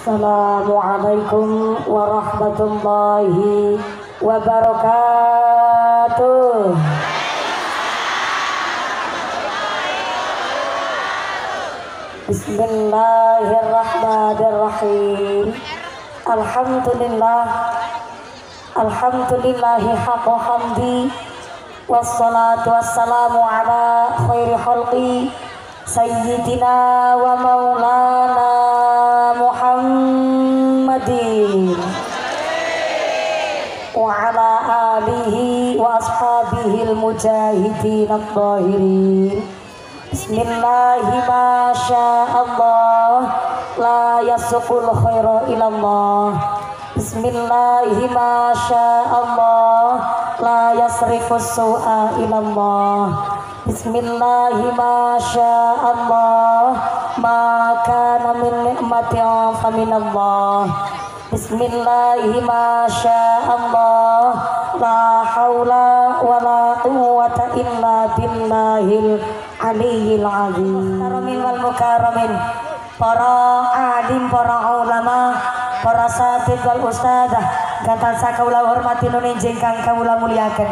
Assalamualaikum warahmatullahi wabarakatuh. Bismillahirrahmanirrahim. Alhamdulillahi haqqa hamdi, wassalatu wassalamu ala khairi khalqi sayyidina wa maulana Muhammadin wa ala alihi wa ashabihil mujahidin at-tahirin. Bismillahi masyaallah la yasukul khaira ilallah. Bismillahi masyaallah la yasrifus su'a ilallah. Bismillahi masyaallah ma kana min ni'matin faminallah. Bismillahi masyaallah la haula wala quwwata illa billahil aliyil azim. Mukarramin wal mukarramin, para alim, para ulama, para satid wal ustadzah, gatan sakaula hormati nunin jengkang kaula muliakan.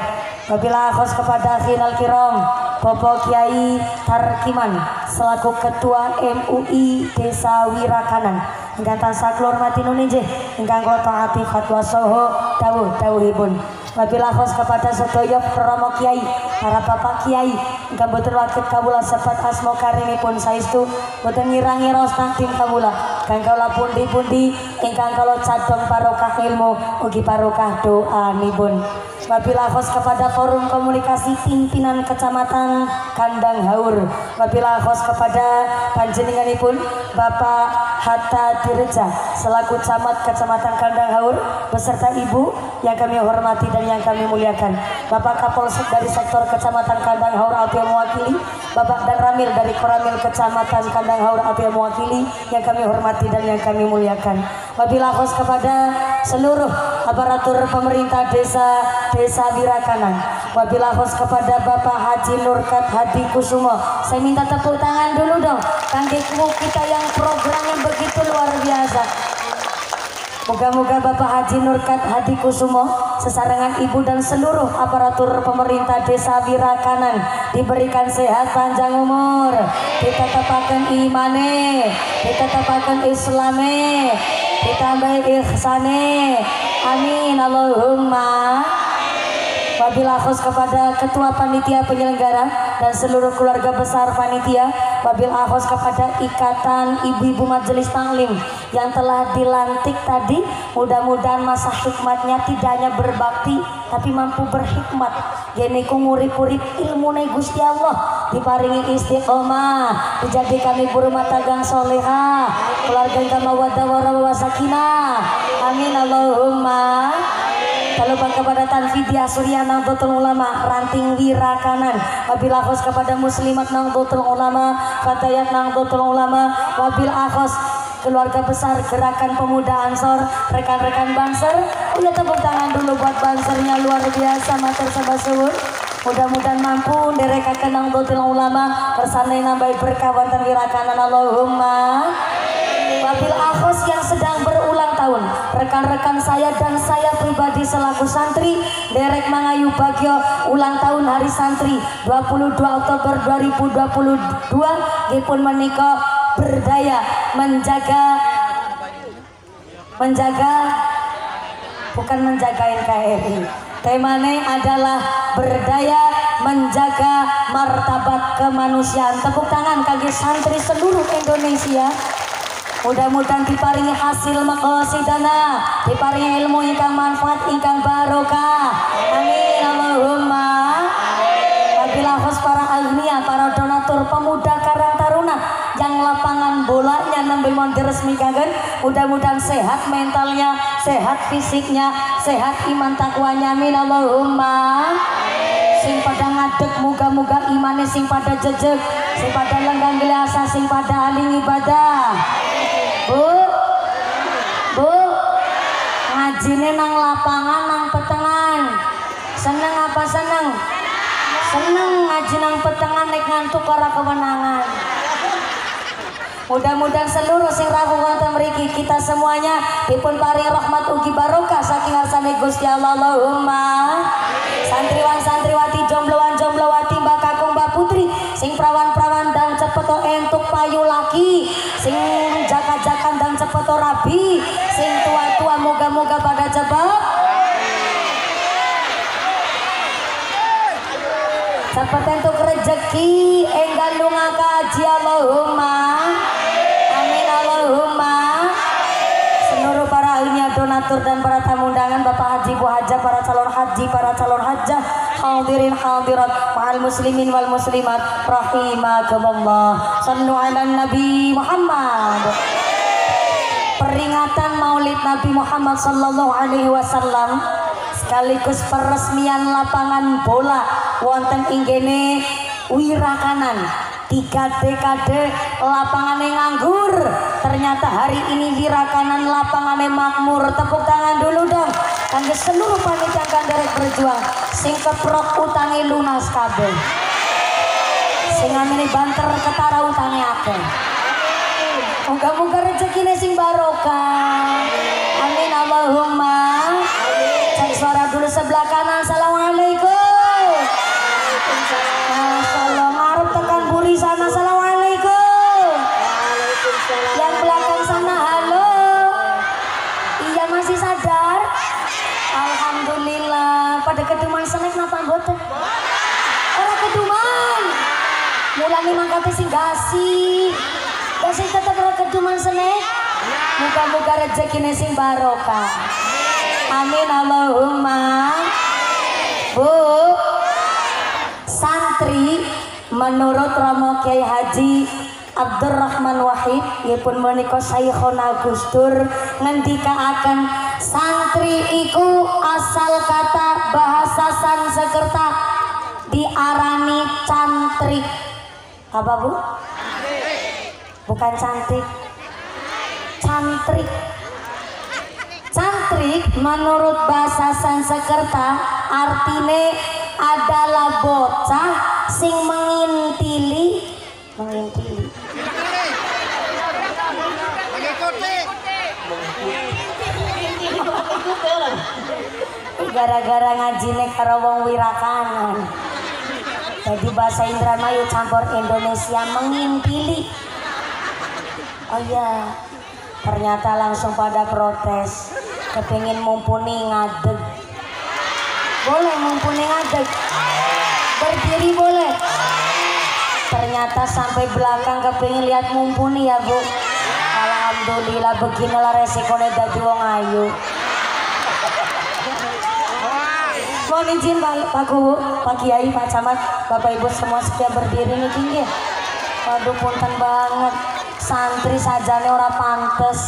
Wabillahi khos kepada khilal kiram Bapak Kiai Tarkiman selaku Ketua MUI Desa Wirakanan, gatan saklor hormati nunin jeng ingkang kula taati fatwa saha dawuh-dawuhipun. Wabillahi khos kepada sedaya para kiai, para bapak kiai ingkang boten wakil kawula sebat asma karimipun saestu boten ngirangi rosna tim kawula kang kawula pundi-pundi ingkang kawula cadhong barokah ilmu ugi barokah doanipun. Wabillahi khos kepada forum komunikasi pimpinan kecamatan Kandang Haur. Wabillahi khos kepada panjenenganipun Bapak Hatta Dirja selaku camat kecamatan Kandang Haur beserta ibu yang kami hormati dan yang kami muliakan. Bapak Kapolsek dari sektor kecamatan Kandang Haur atau yang mewakili, Bapak Dan Ramil dari Koramil kecamatan Kandang Haur atau yang mewakili yang kami hormati dan yang kami muliakan. Wabillahi khos kepada seluruh aparatur pemerintah desa Wirakanan. Wabillahi khos kepada Bapak Haji Nurkat Hadi Kusumo. Saya minta tepuk tangan dulu dong kangge kita yang programnya begitu luar biasa. Moga-moga Bapak Haji Nurkat Hadi Kusumo sesarengan ibu dan seluruh aparatur pemerintah desa Wirakanan diberikan sehat panjang umur, ditetapaken imane, ditetapaken islame, ditambah ihsane, amin Allahumma. Wabillahi khos kepada ketua panitia penyelenggara dan seluruh keluarga besar panitia. Wabillahi khos kepada ikatan ibu-ibu majelis taklim yang telah dilantik tadi. Mudah-mudahan masa hikmatnya tidak hanya berbakti tapi mampu berhikmat. Gini ku ngurip-urip ilmu Gusti Allah, diparingi istiqomah, dijadikan ibu rumah tangga soleha, keluarga yang mawaddah warahmah sakinah. Amin Allahumma. Lalu kepada Tanfidiah Surya Nahdlatul Ulama Ranting Wirakanan. Wabillahi khos kepada Muslimat Nahdlatul Ulama, Fatayat Nahdlatul Ulama. Wabillahi khos keluarga besar Gerakan Pemuda Ansor, rekan-rekan Banser. Udah tepuk tangan dulu buat Bansernya, luar biasa matur sabah suwun. Mudah-mudahan mampu nderekaken Nahdlatul Ulama kersane nambahi berkah wonten Wirakanan Allahumma. Wabillahi khos yang sedang berulang tahun, rekan-rekan saya dan saya pribadi selaku santri derek mangayu bagyo ulang tahun hari santri 22 Oktober 2022 dipun menika berdaya menjaga bukan menjaga NKRI. Temanya adalah berdaya menjaga martabat kemanusiaan. Tepuk tangan kaki santri seluruh Indonesia. Mudah-mudahan diparingi hasil maqasidana, diparingi ilmu ingkang manfaat, ingkang barokah. Amin Allahumma. Wabillahi khos para agnia, para donatur pemuda Karang Taruna yang lapangan bolanya nembe mon diresmikaken. Mudah-mudahan sehat mentalnya, sehat fisiknya, sehat iman takwanya. Amin Allahumma. Sing pada ngadeg muga-muga imane sing pada jejeg, sing pada lenggang gelasa, sing pada aling ibadah. Bu, ngajine nang lapangan nang petengan. Seneng apa seneng? Seneng ngaji nang petengan nek ngantuk ora kewenangan. Mudah-mudahan seluruh sing rawuh wonten mriki kita semuanya dipun paring rahmat ugi barokah saking ngarsane Gusti Allah. Allahumma. Santriwan santriwati jombloan jomblowati mbak kakung mbak putri sing prawan-prawan dan cepeto entuk payu laki sing jaka-jakan dan cepeto rabi sing tua-tua moga-moga pada jebak cepet entuk rezeki enggal lunga kaji. Allahumma amin Allahumma. Seluruh para ahlinya donatur dan para tamu undangan Bapak Haji Bu Hajah, para calon haji, para calon hajah, hadirin hadirat, ma'al muslimin wal muslimat rahimakumullah. Sallu ala Nabi Muhammad. Peringatan Maulid Nabi Muhammad sallallahu alaihi wasallam sekaligus peresmian lapangan bola wonten inggene Wirakanan. 3 dekade lapangannya nganggur, ternyata hari ini Wirakanan lapangannya makmur. Tepuk tangan dulu dong kangge seluruh panitia kang derek berjuang sing keprok utangi lunas kabeh, sing amene banter ketara utangi akeh. Moga-moga rezekine sing barokah. Amin Allahumma. Cek suara dulu sebelah kanan. Assalamualaikum. Masyaallah, ngarep tekan buri sana. Assalamualaikum. Yang belakang sana halo. Iya masih sadar? Alhamdulillah. Pada keduman senek napa mboten? Ora keduman. Mulane mangkate sing gasi. Gasi tetep ora keduman senek. Muga-muga rezekine sing barokah. Amin Allahumma. Bu, santri menurut Romo Kiai Haji Abdurrahman Wahid yaitu menika Syekhona Gusdur ngendikaaken santri iku asal kata bahasa Sanskerta diarani cantrik. Apa Bu? Bukan cantik. Cantrik. Cantrik menurut bahasa Sanskerta artine adalah bocah sing mengintili gara-gara ngajine karo wong Wirakanan. Jadi bahasa Indramayu campur Indonesia mengintili. Oh iya, ternyata langsung pada protes, kepingin mumpuni ngadeg. Boleh mumpuni ngadeg, berdiri boleh. Ternyata sampai belakang kepingin lihat mumpuni ya Bu. Alhamdulillah beginilah resikonya dadi wong ayu. Mohon izin Pak Guru, Pak Kiai, Pak Camat, Bapak Ibu semua setia berdiri nih tinggi. Waduh punten banget. Santri sajane ora pantes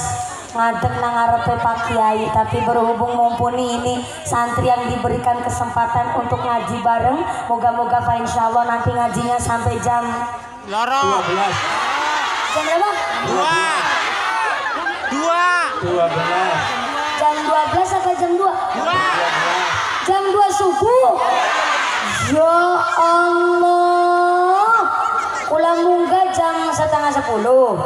ngadeg nang ngarepe Pak Kiai, tapi berhubung mumpuni ini santri yang diberikan kesempatan untuk ngaji bareng, moga-moga Pak insyaallah nanti ngajinya sampai jam 12. Jam berapa? 12. Jam 12 atau jam 2? 12. Jam 2 subuh. Ya Allah. Ulang munggah jam 9:30.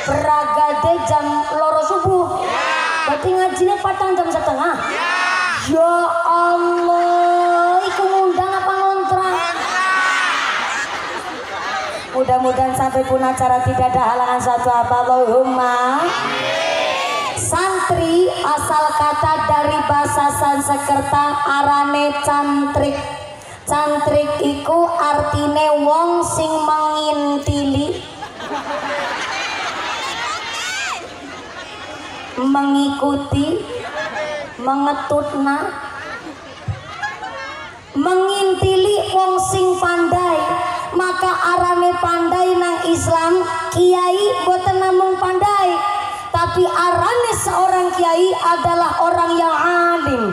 Beragade jam 2 subuh. Berarti ngajinya patang jam 1:30. Ya Allah, iku ngundang apa ngontrak? Mudah-mudahan sampai pun acara tidak ada halangan satu apa. Allahumma. Santri asal kata dari bahasa Sanskerta arane cantrik. Cantrik iku artine wong sing mengintili, mengikuti, mengetutna, mengintili wong sing pandai. Maka arane pandai nang Islam kiai boten namung pandai, tapi arane seorang kiai adalah orang yang alim.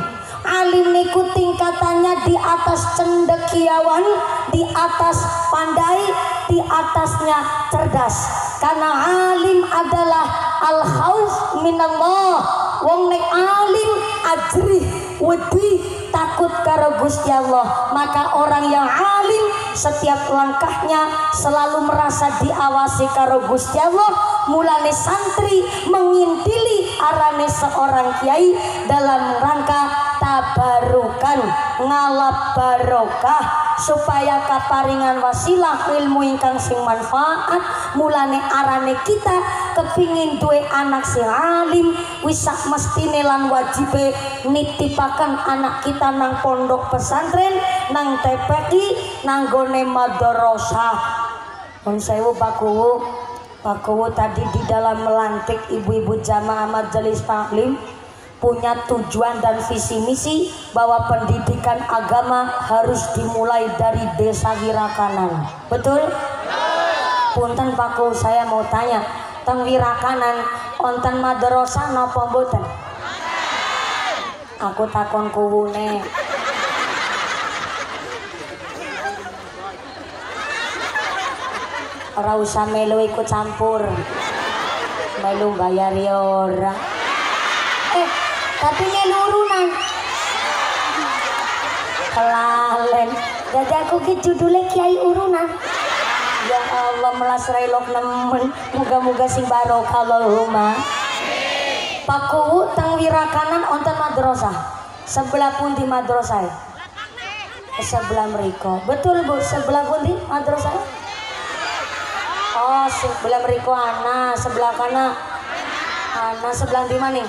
Alim niku tingkatannya di atas cendekiawan, di atas pandai, di atasnya cerdas. Karena alim adalah al-khauf minallah. Wong nek alim ajrih wedi takut karo Gusti Allah. Maka orang yang alim setiap langkahnya selalu merasa diawasi karo Gusti Allah. Mulane santri mengintili ditemani seorang kiai dalam rangka tabarukan ngalap barokah supaya kaparingan wasilah ilmu ingkang sing manfaat. Mulane arane kita kepingin duwe anak sing alim wis sak mestine lan wajibe nitipaken anak kita nang pondok pesantren, nang TPI, nang gone madrasah. Mun sewu Pak Kuwu tadi di dalam melantik ibu-ibu jamaah majelis taklim punya tujuan dan visi misi bahwa pendidikan agama harus dimulai dari desa Wirakanan. Betul? Punten Pak Kuwu, saya mau tanya, teng Wirakanan onten madrasah napa mboten? Aku takon kuwune. Ora usah melu ikut campur, melu bayar ya ora. Tapi melu urunan kelalen. Jadi aku ki judulnya Kiai Urunan. Ya Allah melas railok nemen, muga-muga sing barokah Allahumma. Pak Kuwu teng Wirakanan onten madrasah. Sebelah pundi madrasah? Sebelah mriko. Betul Bu, sebelah pundi madrasah? Oh, sebelah mriko ana, sebelah kana ana, sebelah di mana?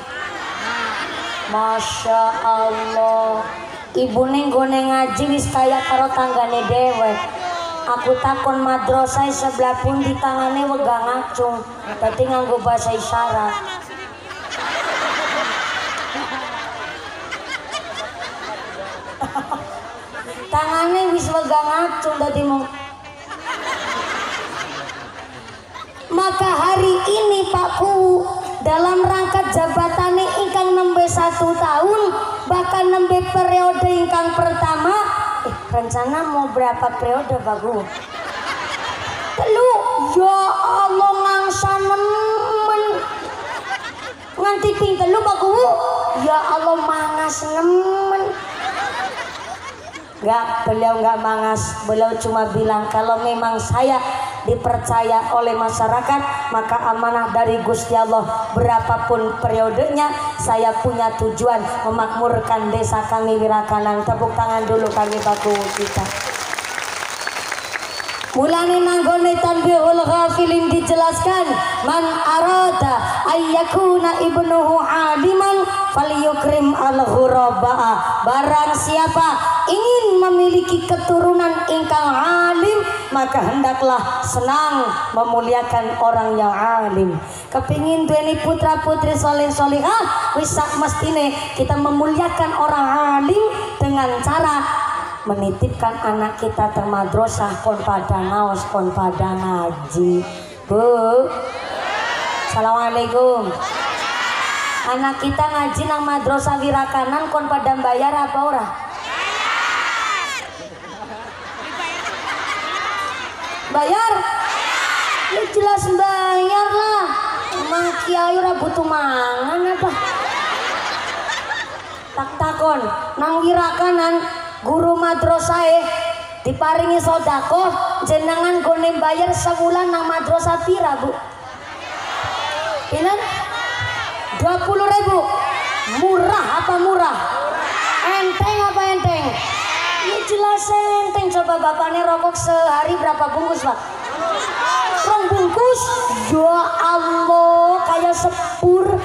Masya Allah, ibu neng gone ngaji wis kaya karo tanggane dewek. Aku takon madrasah sebelah pun di tangane wegah ngacung, berarti nganggo bahasa isyarat. Tangane wis wegah ngacung dadi mau. Maka hari ini Pak Kuwu dalam rangka jabatannya ingkang nembe 1 tahun bahkan nembe periode ingkang pertama, rencana mau berapa periode Pak Kuwu? 3. Ya Allah ngangsa nemen nganti ping 3 Pak Kuwu. Ya Allah mangas nemen. Beliau nggak mangas, beliau cuma bilang kalau memang saya dipercaya oleh masyarakat maka amanah dari Gusti Allah berapapun periodenya saya punya tujuan memakmurkan desa kami Wirakanan. Tepuk tangan dulu kami Pak Kuwu kita. Mulane nanggone tanbihul ghafilin dijelaskan man arada ayyakuna ibnuhu aliman falyukrim al-ghurabaa. Barang siapa ingin memiliki keturunan ingkang alim maka hendaklah senang memuliakan orang yang alim. Kepingin duweni putra putri soleh solihah wis sak mestine kita memuliakan orang alim dengan cara menitipkan anak kita ke madrasah kon pada ngaos kon pada ngaji. Bu, assalamualaikum. Anak kita ngaji nang madrasah Wirakanan kon pada bayar apa ora? Bayar? Ya jelas bayar lah. Emang kiai ora butuh mangan apa? Tak takon nang Wirakanan guru madrasah diparingi sodako jenengan gone bayar sebulan nang madrasah pira Bu? Pinan? 20.000. Murah apa murah? Enteng apa enteng? Ya jelas enteng. Coba bapaknya rokok sehari berapa bungkus Pak? 2 bungkus? Ya Allah kayak sepur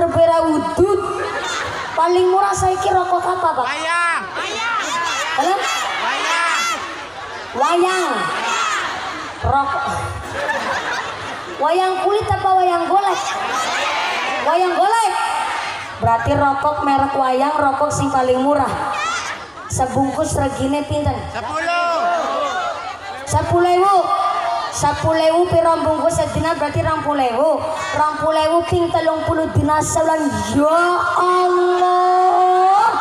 berawudut. Paling murah saya kira rokok apa Pak? Wayang. Wayang. Rokok. Wayang kulit apa wayang golek? Wayang golek. Berarti rokok merek wayang rokok sing paling murah. Sebungkus regine pinten? 10.000. 10.000 pira bungkus sedina berarti 20.000. 20.000 ping 30 dina sabulan. Ya Allah.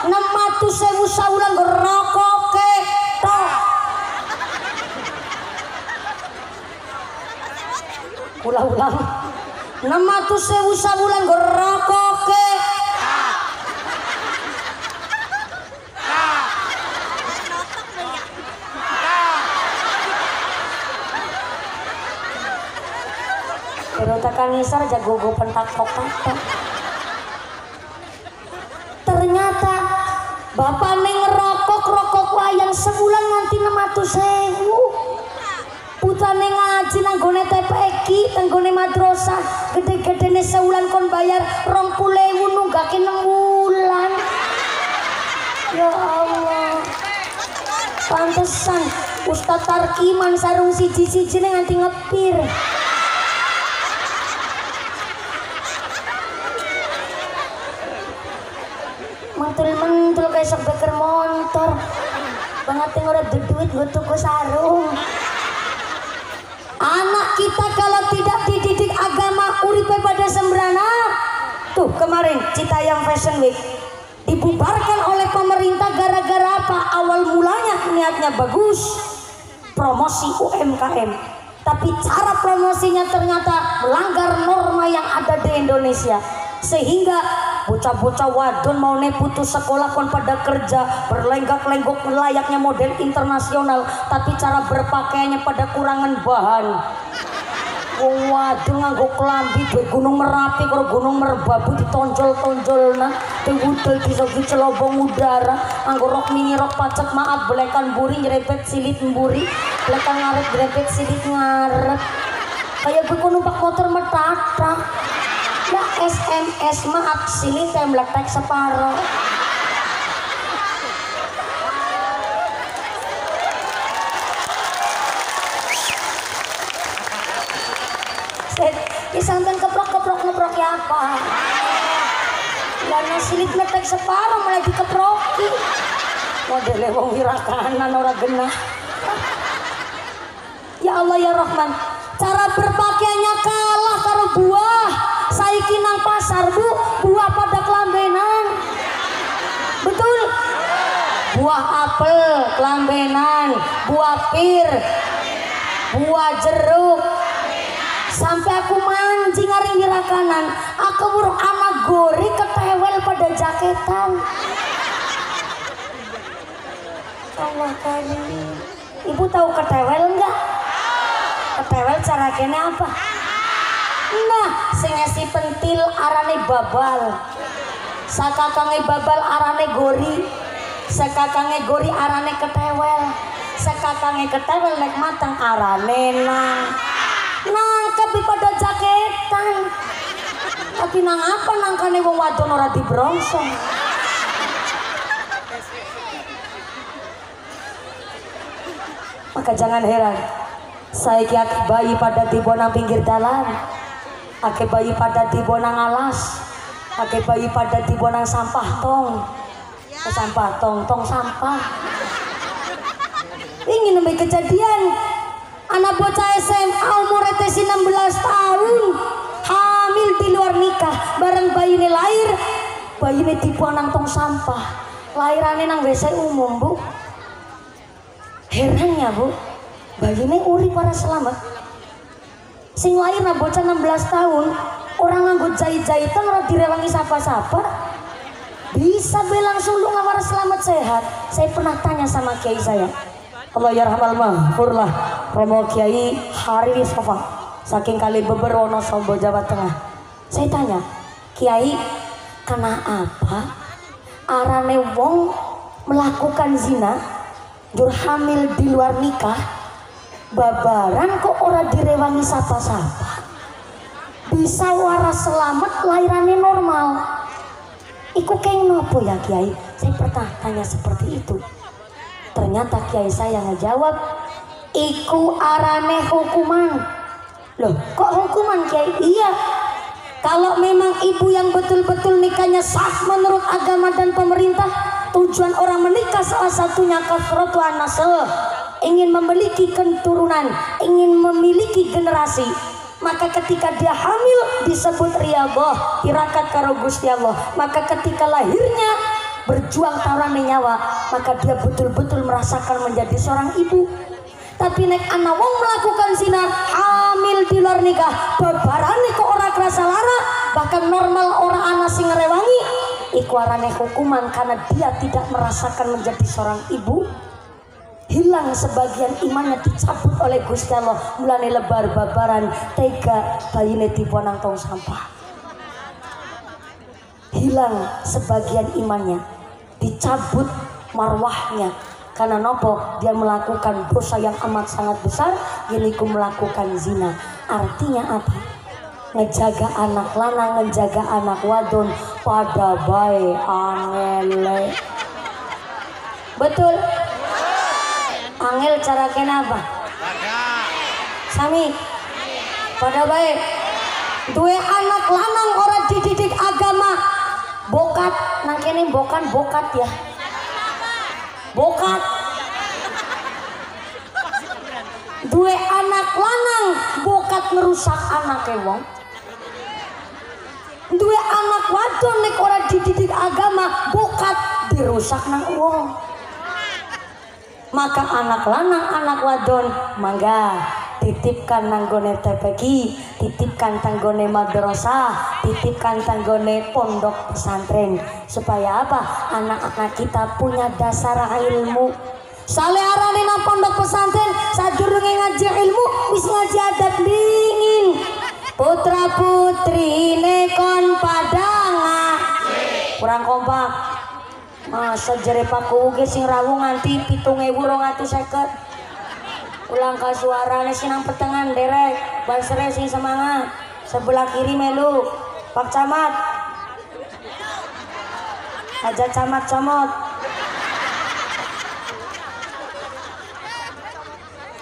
600.000 sabulan rokok ketok. Ulang-ulang. 600.000 sabulan rokok ketok. tekan ngisor jago go pentak tok. Ternyata bapak neng rokok wayang sebulan nganti 600.000. Putane ngaji nanggone TPQ, nanggone madrasah, gede-gedene sewulan kon bayar 20.000 nunggake 6 bulan. Ya Allah. Pantesan Ustaz Tarkiman sarung siji-siji nganti ngepir. Mentul-mentul kayak sok beker motor. Banget yang udah duit gue tuku sarung. Anak kita kalau tidak dididik agama uripe pada sembrana. Tuh kemarin Citayam Fashion Week dibubarkan oleh pemerintah gara-gara apa? Awal mulanya niatnya bagus, promosi UMKM, tapi cara promosinya ternyata melanggar norma yang ada di Indonesia, sehingga bocah-bocah wadon mau putus sekolah kon pada kerja berlenggak-lenggok layaknya model internasional, tapi cara berpakaiannya pada kurangan bahan. Wong wadon nganggo klambi duwe Gunung Merapi karo Gunung Merbabu ditonjol-tonjolna, diwudel disogi celobong udara, nganggo rok mini rok pacet maaf belekan buri nyerepet silit mburi, belekan ngaret nyerepet silit ngaret. Kayak gue numpak motor metata. Ya SMS maaf silit tembletek separo. Disantan keprok ya apa? Karena silit metek separuh mulai dikeproki. Modele wong wirakanan ora genah. Ya Allah ya Rahman, cara berpakaiannya kalah karo buah. Saiki nang pasar Bu, buah pada kelambenan. Betul? Buah apel kelambenan, buah pir, buah jeruk. Sampai aku mancing hari wirakanan, aku buruk anak gori ketewel pada jaketan. Allah karim. Ibu tahu ketewel enggak? Ketewel cara kene apa? Nah, sing ngasi pentil arane babal. Sakakange babal arane gori. Sakakange gori arane ketewel. Sakakange ketewel nek matang arane nangkep pada jaketan. Tapi nang apa nangkane wong wadon ora dibrongsong. Maka jangan heran saiki akeh bayi pada tiba nang pinggir dalan, akeh bayi pada tiba nang alas, akeh bayi pada tiba nang sampah tong. Sampah tong sampah. Ingin nembe kejadian anak bocah SMA umur 16 tahun hamil di luar nikah, bareng bayine lahir, bayine dibuang nang tong sampah, lahirane nang WC umum Bu. Herannya Bu, bayine urip para selamat. Sing lahir nang bocah 16 tahun, orang nganggo jahit-jahitan ora direwangi sapa-sapa, bisa be langsung lu ngawar selamat sehat. Saya pernah tanya sama kiai saya, Allah yarhamal mahfurlah, Romo Kiai Hari Sofa saking kali beber Wonosobo Jawa Tengah. Saya tanya, Kiai, karena apa arane wong melakukan zina jur hamil di luar nikah babaran kok ora direwangi sapa-sapa, bisa waras selamat lahirane normal? Iku keng nopo ya Kiai? Saya pernah tanya seperti itu. Ternyata kiai saya ngejawab, iku arane hukuman. Loh, kok hukuman Kiai? Iya, kalau memang ibu yang betul-betul nikahnya sah menurut agama dan pemerintah, tujuan orang menikah salah satunya kafratu an-nasl, ingin memiliki keturunan, ingin memiliki generasi. Maka ketika dia hamil disebut riyadhah, tirakat karo Gusti Allah. Maka ketika lahirnya berjuang taruhan nyawa, maka dia betul-betul merasakan menjadi seorang ibu. Tapi nek anak wong melakukan zina hamil di luar nikah, babarane kok ora kerasa lara, bahkan normal orang anak sing ngerewangi, iku arane hukuman karena dia tidak merasakan menjadi seorang ibu. hilang sebagian imannya, dicabut oleh Gusti Allah. Mulane lebar babaran tega bayine diponang tong sampah. Hilang sebagian imannya, dicabut marwahnya. Karena nopo? Dia melakukan dosa yang amat sangat besar, yaitu melakukan zina. Artinya apa? Ngejaga anak lanang, ngejaga anak wadon pada bae angele. Betul? Angel cara kenapa? Sami pada baik duwe anak lanang orang dididik agama bokat nangkene bokat ya bokat duwe anak lanang bokat merusak anake wong duwe anak wadon nek ora dididik agama bokat dirusak nang wong. Maka anak lanang anak wadon mangga titipkan nanggone TPQ, titipkan tanggone madrasah, titipkan tanggone pondok pesantren, supaya apa? Anak-anak kita punya dasar ilmu. Sale arane nang pondok pesantren sadurunge ngaji ilmu wis ngaji adat dingin. Putra putrine kon padang kurang kompak. Masa jere paku uge sing rawuh nganti 7.250. Ulang ka suarane sinang petengan derek basre sing semangat. Sebelah kiri melu Pak Camat. Aja camat comot.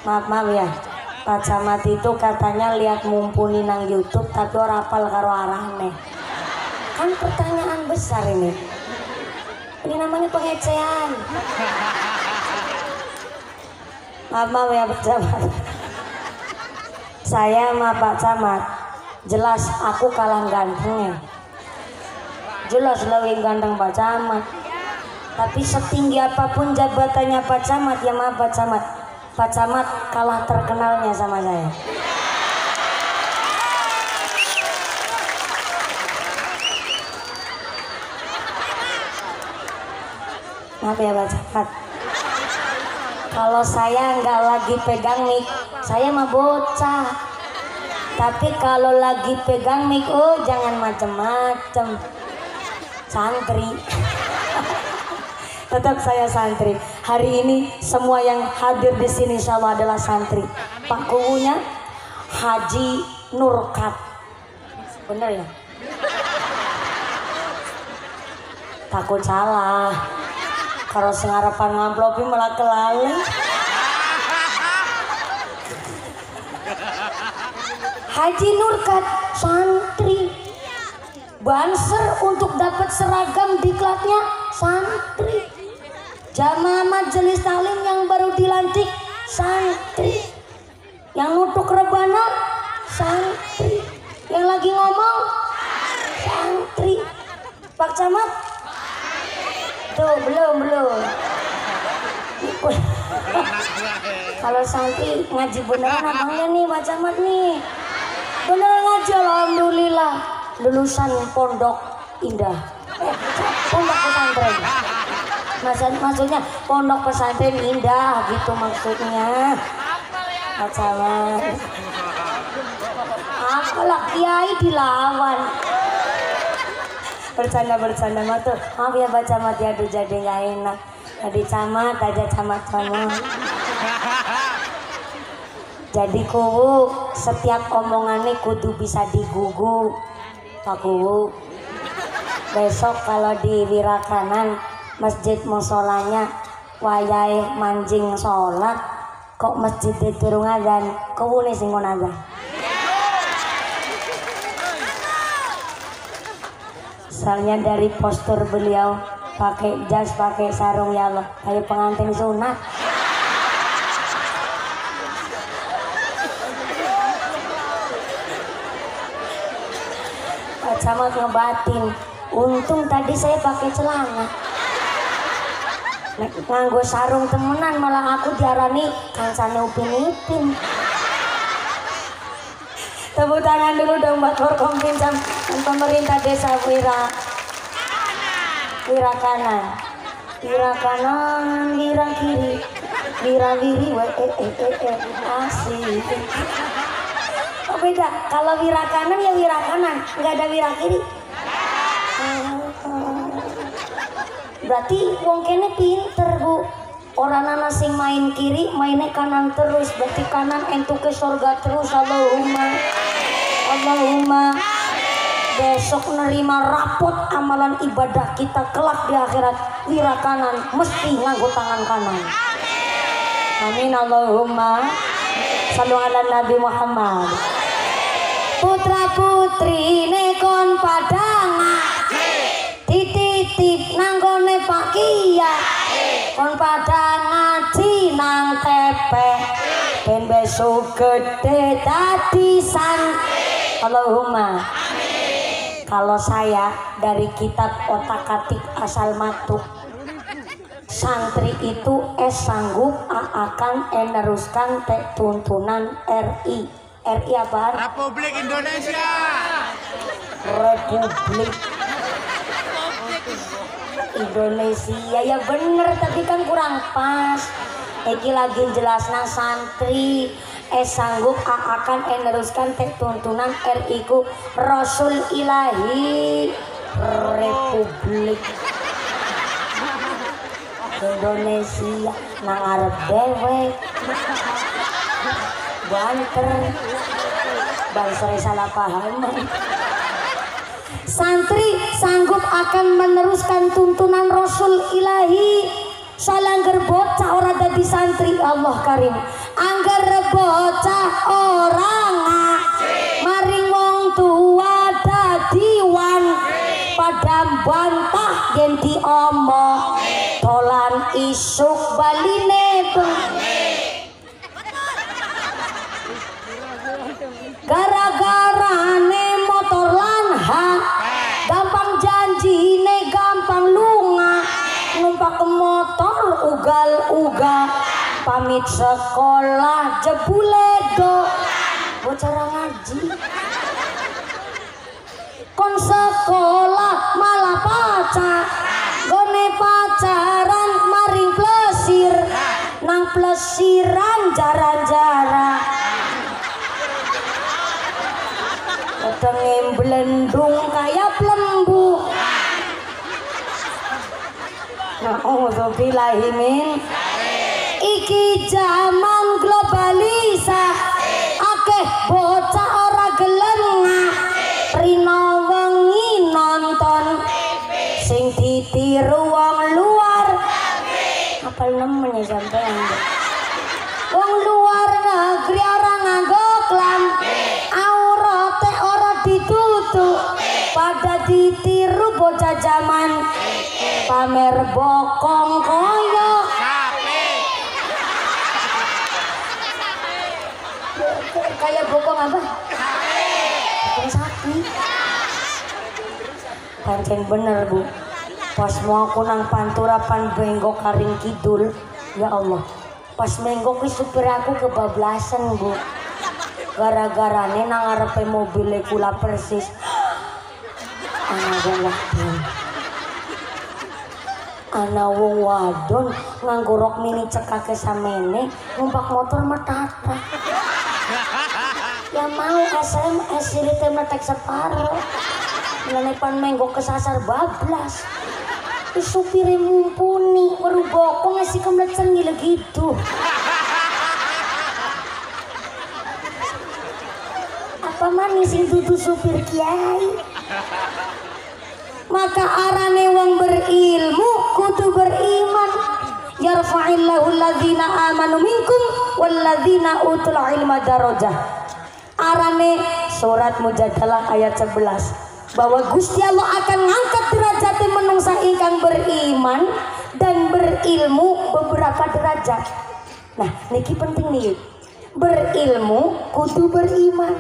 Maaf ya. Pak Camat itu katanya lihat mumpuni nang YouTube tapi ora apal karo arahne. Kan pertanyaan besar ini. Ini namanya pengecehan. Maaf ya Pak Camat. Saya sama Pak Camat jelas aku kalah gantengnya. Jelas lebih ganteng Pak Camat. Tapi setinggi apapun jabatannya Pak Camat, ya maaf Pak Camat, Pak Camat kalah terkenalnya sama saya. Maaf ya Pak Camat. Kalau saya nggak lagi pegang mic, saya mah bocah. Tapi kalau lagi pegang mic, oh jangan macem-macem. Santri. Tetap saya santri. Hari ini semua yang hadir di sini insya Allah adalah santri. Pak Kuwunya Haji Nurkat. Bener ya? Takut salah. Kalau sengarapan ngamplopi malah kelalen. Haji Nurkat santri. Banser untuk dapat seragam diklatnya santri. Jamaah majelis taklim yang baru dilantik santri. Yang nutuk rebana santri. Yang lagi ngomong santri. Pak Camat tuh belum. Kalau santri ngaji beneran abangnya nih Pak Camat nih. Beneran ngaji alhamdulillah. Lulusan Pondok Indah. Pondok pesantren. Maksudnya pondok pesantren indah gitu maksudnya. Pak Camat. Apalah kiai dilawan. Bercanda mah tuh. Maaf ya Pak Camat ya, aduh jadi gak enak. Jadi camat aja camat. Jadi Kuwu setiap omongannya kudu bisa digugu. Pak Kuwu besok kalau di Wirakanan masjid musolanya wayai manjing sholat kok masjid durung adzan, Kuwu nih sing adzan. Soalnya dari postur beliau pakai jas, pakai sarung, ya Allah, kayak pengantin sunat. Pak Camat ngebatin, untung tadi saya pakai celana. Nganggo sarung temenan malah aku diarani kancane upin-ipin. Tepuk tangan dulu dong buat Forkompinjam dan pemerintah desa Wirakanan, Wira kiri. Wirawiri asik. Oh beda, kalau wira kanan ya wira kanan, nggak ada wira kiri. Berarti wong kene pinter bu. Orang anak sing main kiri, mainnya kanan terus. Berarti kanan entuk ke surga terus. Allahumma. Besok nerima rapot amalan ibadah kita kelak di akhirat. Wira kanan mesti nganggo tangan kanan. Amin Allahumma. Sallu ala Nabi Muhammad. Putra putri nekon padang dititip nanggone Pak Kiai kon padang ngaji nang tepe ben besok gede dadi san. Allahumma. Kalau saya dari kitab otak-atik asal matuk, santri itu sanggup akan meneruskan tuntunan RI. RI apa? Republik Indonesia. Republik Indonesia ya bener, tapi kan kurang pas. Eki lagi jelasna santri sanggup akan meneruskan tuntunan RI ku Rasul Ilahi Republik Indonesia nang arep dewek banter bangsa salah paham. Santri sanggup akan meneruskan tuntunan Rasul Ilahi. Salangger bocah ora dadi santri, Allah karim. Angger bocah orang maring wong tua dadi wan padam bantah yen diomong dolan isuk baline gara-garane motor lan gampang janjine gampang lunga numpak ke motor ugal-ugal pamit sekolah jebule do bocah ngaji kon sekolah malah gone pacaran maring plesir nang plesiran jaran-jaran ketengin belendung kayak lembu. Na'udzubillahimin. Iki zaman globalisasi akeh bocah ora gelem rino wengi nonton sing ditiru wong luar apal nemen ya sampean wong luar negeri orang nganggo klam aurate ora ditutup pada ditiru bocah zaman pamer bokong koyo kayak bokong apa? Bokong sapi. Pancen bener bu. Pas mau aku nang panturapan benggok karing kidul, ya Allah. Pas menggok ki supir aku kebablasan bu. Gara-garane nang ngarepe mobil kula persis. Ana wong wadon nganggo rok mini cekake samene numpak motor metata. Ya mau SMS sirite metek separo. Nenepan menggok kesasar bablas. Supire mumpuni weru bokong ngasih kemlecen gila gitu. Apa manis sing dudu supir kiai? Maka arane wong berilmu kudu beriman. Yarfa'illahu alladzina amanu minkum walladzina utul ilma darajah. Arane surat Mujadalah ayat 11 bahwa Gusti Allah akan ngangkat derajat menungsa ingkang beriman dan berilmu beberapa derajat. Nah, niki penting nih. Berilmu kudu beriman.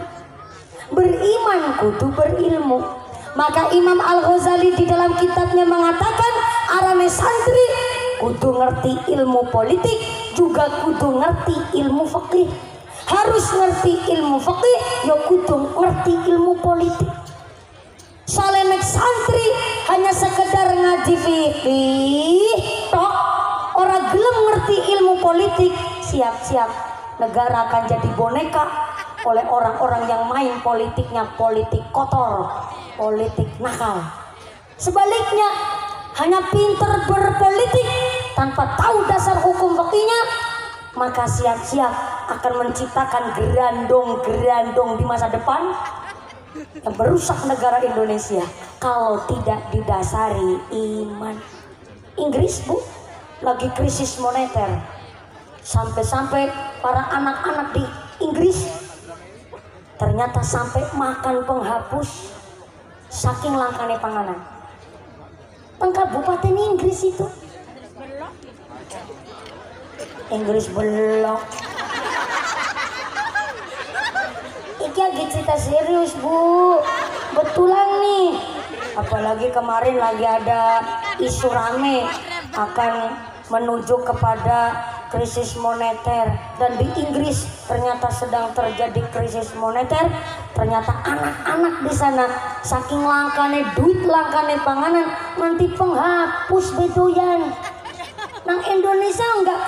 Beriman kudu berilmu. Maka Imam Al-Ghazali di dalam kitabnya mengatakan arane santri kudu ngerti ilmu politik juga kudu ngerti ilmu fikih. Harus ngerti ilmu fikih ya kudu ngerti ilmu politik. Soalnya santri hanya sekedar ngaji fikih tok, orang gelem ngerti mengerti ilmu politik, siap-siap negara akan jadi boneka oleh orang-orang yang main politiknya politik kotor, politik nakal. Sebaliknya, hanya pinter berpolitik tanpa tahu dasar hukum fikihnya, maka siap-siap akan menciptakan gerandong-gerandong di masa depan yang merusak negara Indonesia kalau tidak didasari iman. Inggris, Bu, lagi krisis moneter, sampai-sampai para anak-anak di Inggris ternyata sampai makan penghapus saking langkane panganan. Kabupaten Inggris itu, Inggris belok. Iki lagi cerita serius, Bu, betulan nih. Apalagi kemarin lagi ada isu rame akan menuju kepada krisis moneter, dan di Inggris ternyata sedang terjadi krisis moneter. Ternyata anak-anak di sana saking langkane duit, langkane panganan, nanti penghapus bedoyan. Nang Indonesia enggak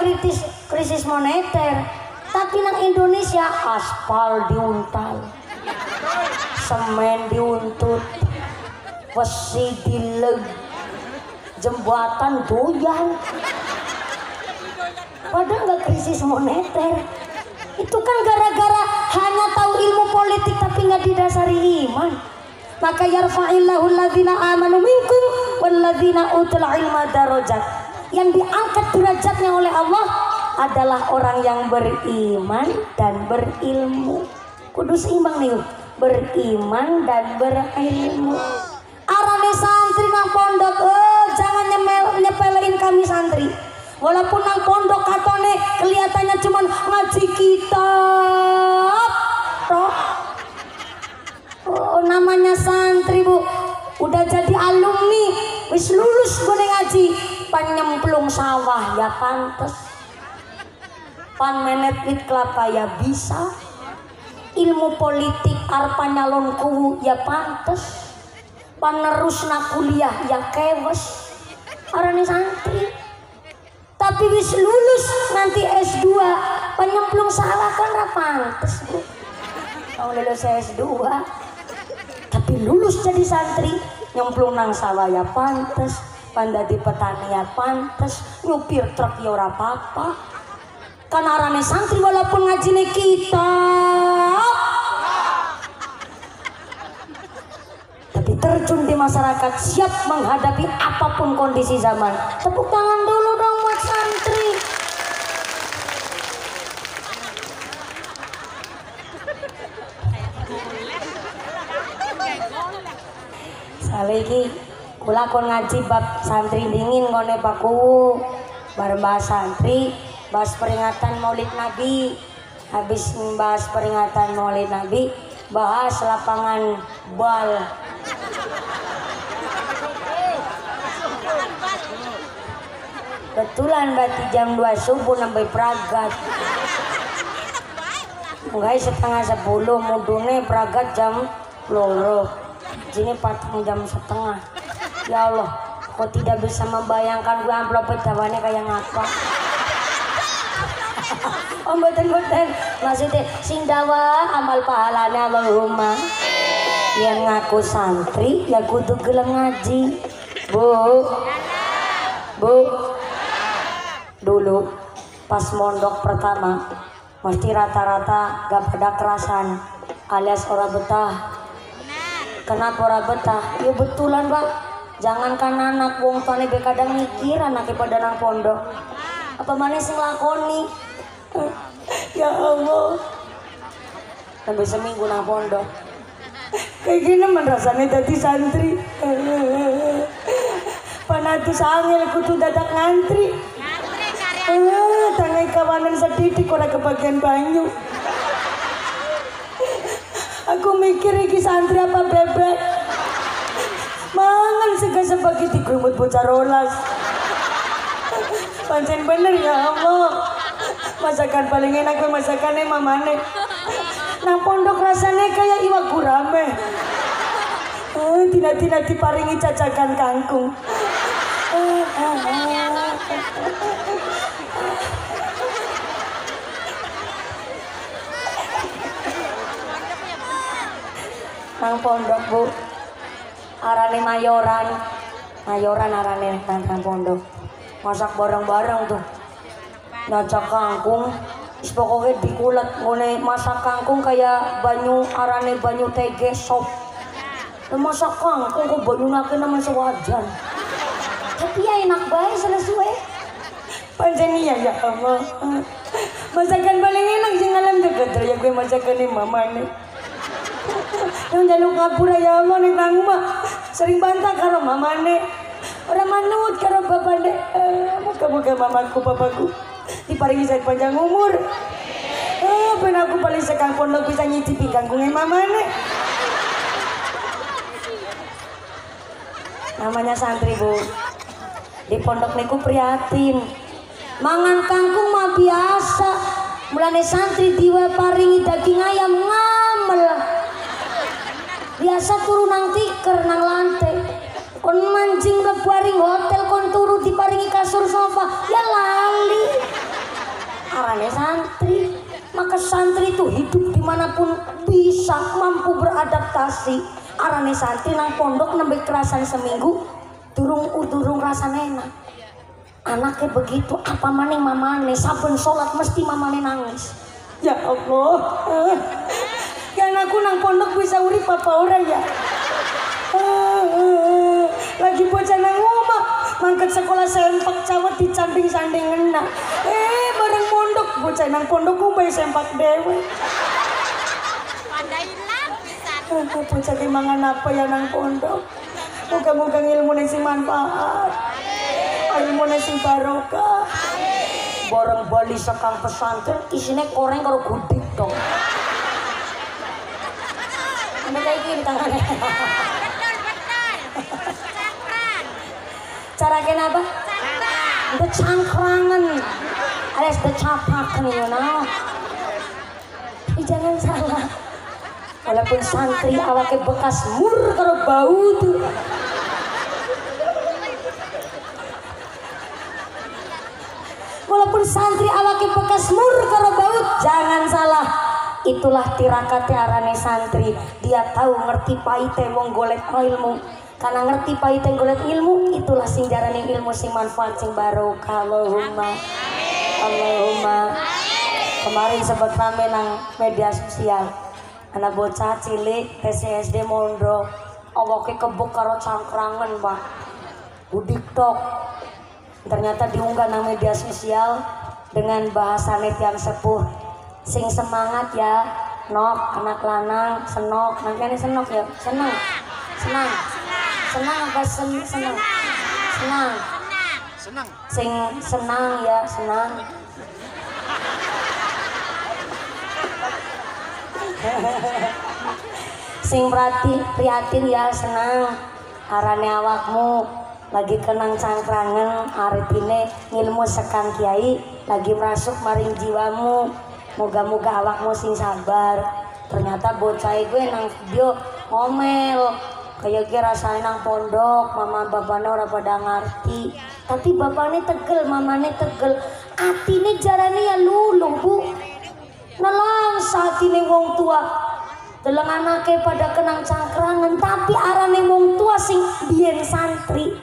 krisis moneter, tapi nang Indonesia aspal diuntal, semen diuntut, besi dileg, jembatan doyan. Padahal nggak krisis moneter. Itu kan gara-gara hanya tahu ilmu politik tapi nggak didasari iman. Maka yarfa'illahu alladzina amanu minkum walladzina utul ilma darajat. Yang diangkat derajatnya oleh Allah adalah orang yang beriman dan berilmu. Kudu seimbang nih, beriman dan berilmu. Arane santri nang pondok, jangan nyepelein kami santri. Walaupun nang pondok katone kelihatannya cuma ngaji kitab, toh namanya santri, Bu, udah jadi alumni, wis lulus gue ngaji, penyemplung sawah ya pantes, pan menet wit kelapa ya bisa, ilmu politik arpa nyalon kuwu ya pantes, panerusna kuliah ya kewes, arane santri. Tapi wis lulus nanti S2 penyemplung sawah kan ra pantes, Bu. Kalau lulus S2 tapi lulus jadi santri, nyemplung nang sawah ya pantes, pandadi petani ya pantes, nyupir truk ya ora apa-apa. Kan arane santri walaupun ngajine kitab, tapi terjun di masyarakat, siap menghadapi apapun kondisi zaman. Tepuk tangan dulu dong buat santri. Saliki kula kon ngaji bab santri dingin ngone paku bareng bahas santri, bahas peringatan Maulid Nabi. Habis membahas peringatan Maulid Nabi, bahas lapangan bal. Betulan berarti jam 2 subuh sampai pragat. Enggak, setengah 10 mudune pragat jam 2. Sini patung jam setengah. Ya Allah, kok tidak bisa membayangkan gue amplop jawabannya kayak ngapa. Oh boten maksudnya sing dawa amal pahalanya Allahumma. Yang ngaku santri ya kudu gelem ngaji. Bu, dulu pas mondok pertama mesti rata-rata gak pada kerasan alias ora betah. Kenapa ora betah? Ya betulan, Pak. Jangankan anak wong tuane be kadang mikir anake pada nang pondok. Apa maneh sing lakoni? Ya Allah. Sampai seminggu nang pondok. Kayak gini men rasane dadi santri. Panatus angel kudu dadak ngantri. Tangai kawanan sedidik ora kebagian banyu. Aku mikir iki santri apa bebek. Mangan sega sebagi digrumut bocah rolas. Pancen bener ya Allah. Masakan paling enak gue masakannya mamane. Nang pondok rasanya kayak iwak gurame. Tina-tina diparingi cacakan kangkung. nang pondok Bu. Arane mayoran arane nang pondok. Masak bareng-bareng tuh. Masak kangkung. Wis pokoke dikulet ngene masak kangkung kayak banyu arane banyu tege sop. Masak kangkung kok banyunake nang sewajan. Tapi ya enak bae selesai. Pancen iya ya Allah. Masakan paling enak sing alam jagat ya gue masakan mamane. Yang jaluk ngapura ya Allah ning nang omah. Sering bantah karo mamane. Ora manut karo bapane. Moga-moga mamaku papaku diparingi sehat panjang umur. Ben aku paling sekang pondok bisa nyicipi kangkunge mamane. Namanya santri Bu. Di pondok niku prihatin. Mangan kangkung mah biasa. Mulane santri diparingi daging ayam ngamel. Biasa turu nang tiker nang lantai. Kon mancing mlebu aring hotel kon turu diparingi kasur sofa. Ya lali. Arane santri. Maka santri itu hidup dimanapun bisa mampu beradaptasi. Arane santri nang pondok nembe kerasan seminggu durung rasane enak. Anaknya begitu apa maning mamane saben sholat mesti mamane nangis. Ya Allah. Ya anakku nang pondok bisa urip apa ora ya? Lagi bocah nang omah mangkat sekolah sempak cawet dicamping-sanding ngena. Bareng pondok bocah nang pondok kumbai sempak dewe. Bocah ki mangan apa ya nang pondok? Moga-moga ilmune sing manfaat. Ilmune sing barokah. Bareng bali sekang pesantren isine koreng karo gudik dong. Ana kayak gini tangannya. Cara kenapa? The cangkrangan. Alias the capakan you know. Jangan salah. Walaupun santri awake bekas mur karo bau tuh. Walaupun santri awake bekas mur karo bau, jangan salah. Itulah tirakate arane santri. Dia tahu ngerti pahite wong golek ilmu. Karena ngerti pahite golek ilmu, itulah sing jarane ilmu sing manfaat sing barokah. Allahumma. Kemarin sempat rame nang media sosial. Anak bocah cilik TCSD Mondok awake kebuk karo cangkrangan Pak udiktok. Ternyata diunggah nang media sosial dengan bahasa yang sepuh sing semangat ya nok anak lanang senok nanti senok ya senang apa senang sing senang ya senang. Sing prihatin ya senang arane awakmu lagi kenang cangkrangan arepine ngilmu sekang kiai lagi merasuk maring jiwamu. Moga-moga awakmu sing sabar. Ternyata bocah gue nang video ngomel kayak gue rasanya nang pondok mama bapaknya ora pada ngerti tapi bapaknya tegel mamanya tegel atine jarane ya luluh Bu. Nelang saat ini wong tua deleng anake pada kenang cangkrangan tapi arane wong tua sing biyen santri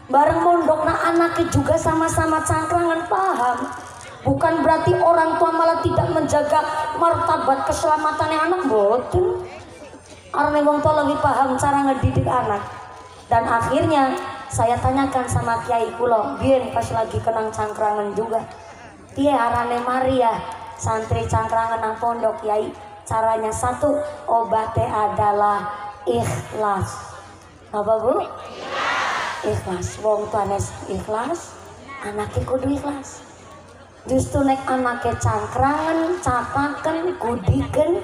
bareng mondok na anake juga sama-sama cangkrangan paham. Bukan berarti orang tua malah tidak menjaga martabat keselamatannya anak boten. Arane wong tua lebih paham cara ngedidik anak. Dan akhirnya saya tanyakan sama kiai kula biyen pas lagi kenang cangkrangan juga. Piye arane Maria santri cangkrangan nang pondok kiai caranya satu obatnya adalah ikhlas. Apa Bu? Ikhlas. Wong tuane ikhlas anaknya kudu ikhlas. Justru nek anaknya cangkrangan capaken gudiken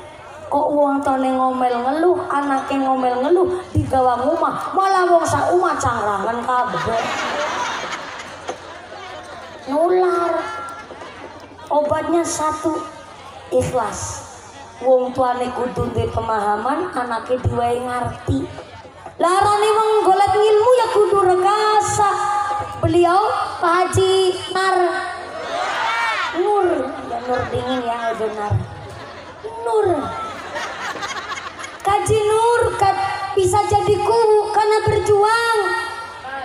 kok wong tuane ngomel ngeluh anaknya ngomel ngeluh di gawang omah malah wong sak omah cangkrangan kabeh nular. Obatnya satu ikhlas. Wong tuane kudu duwe pemahaman anake diwae ngarti. Larane wong golek ilmu ya kudu rekasa. Beliau Pak Haji Nur ya Nur dingin ya benar Nur Kaji Nur bisa jadi guru karena berjuang.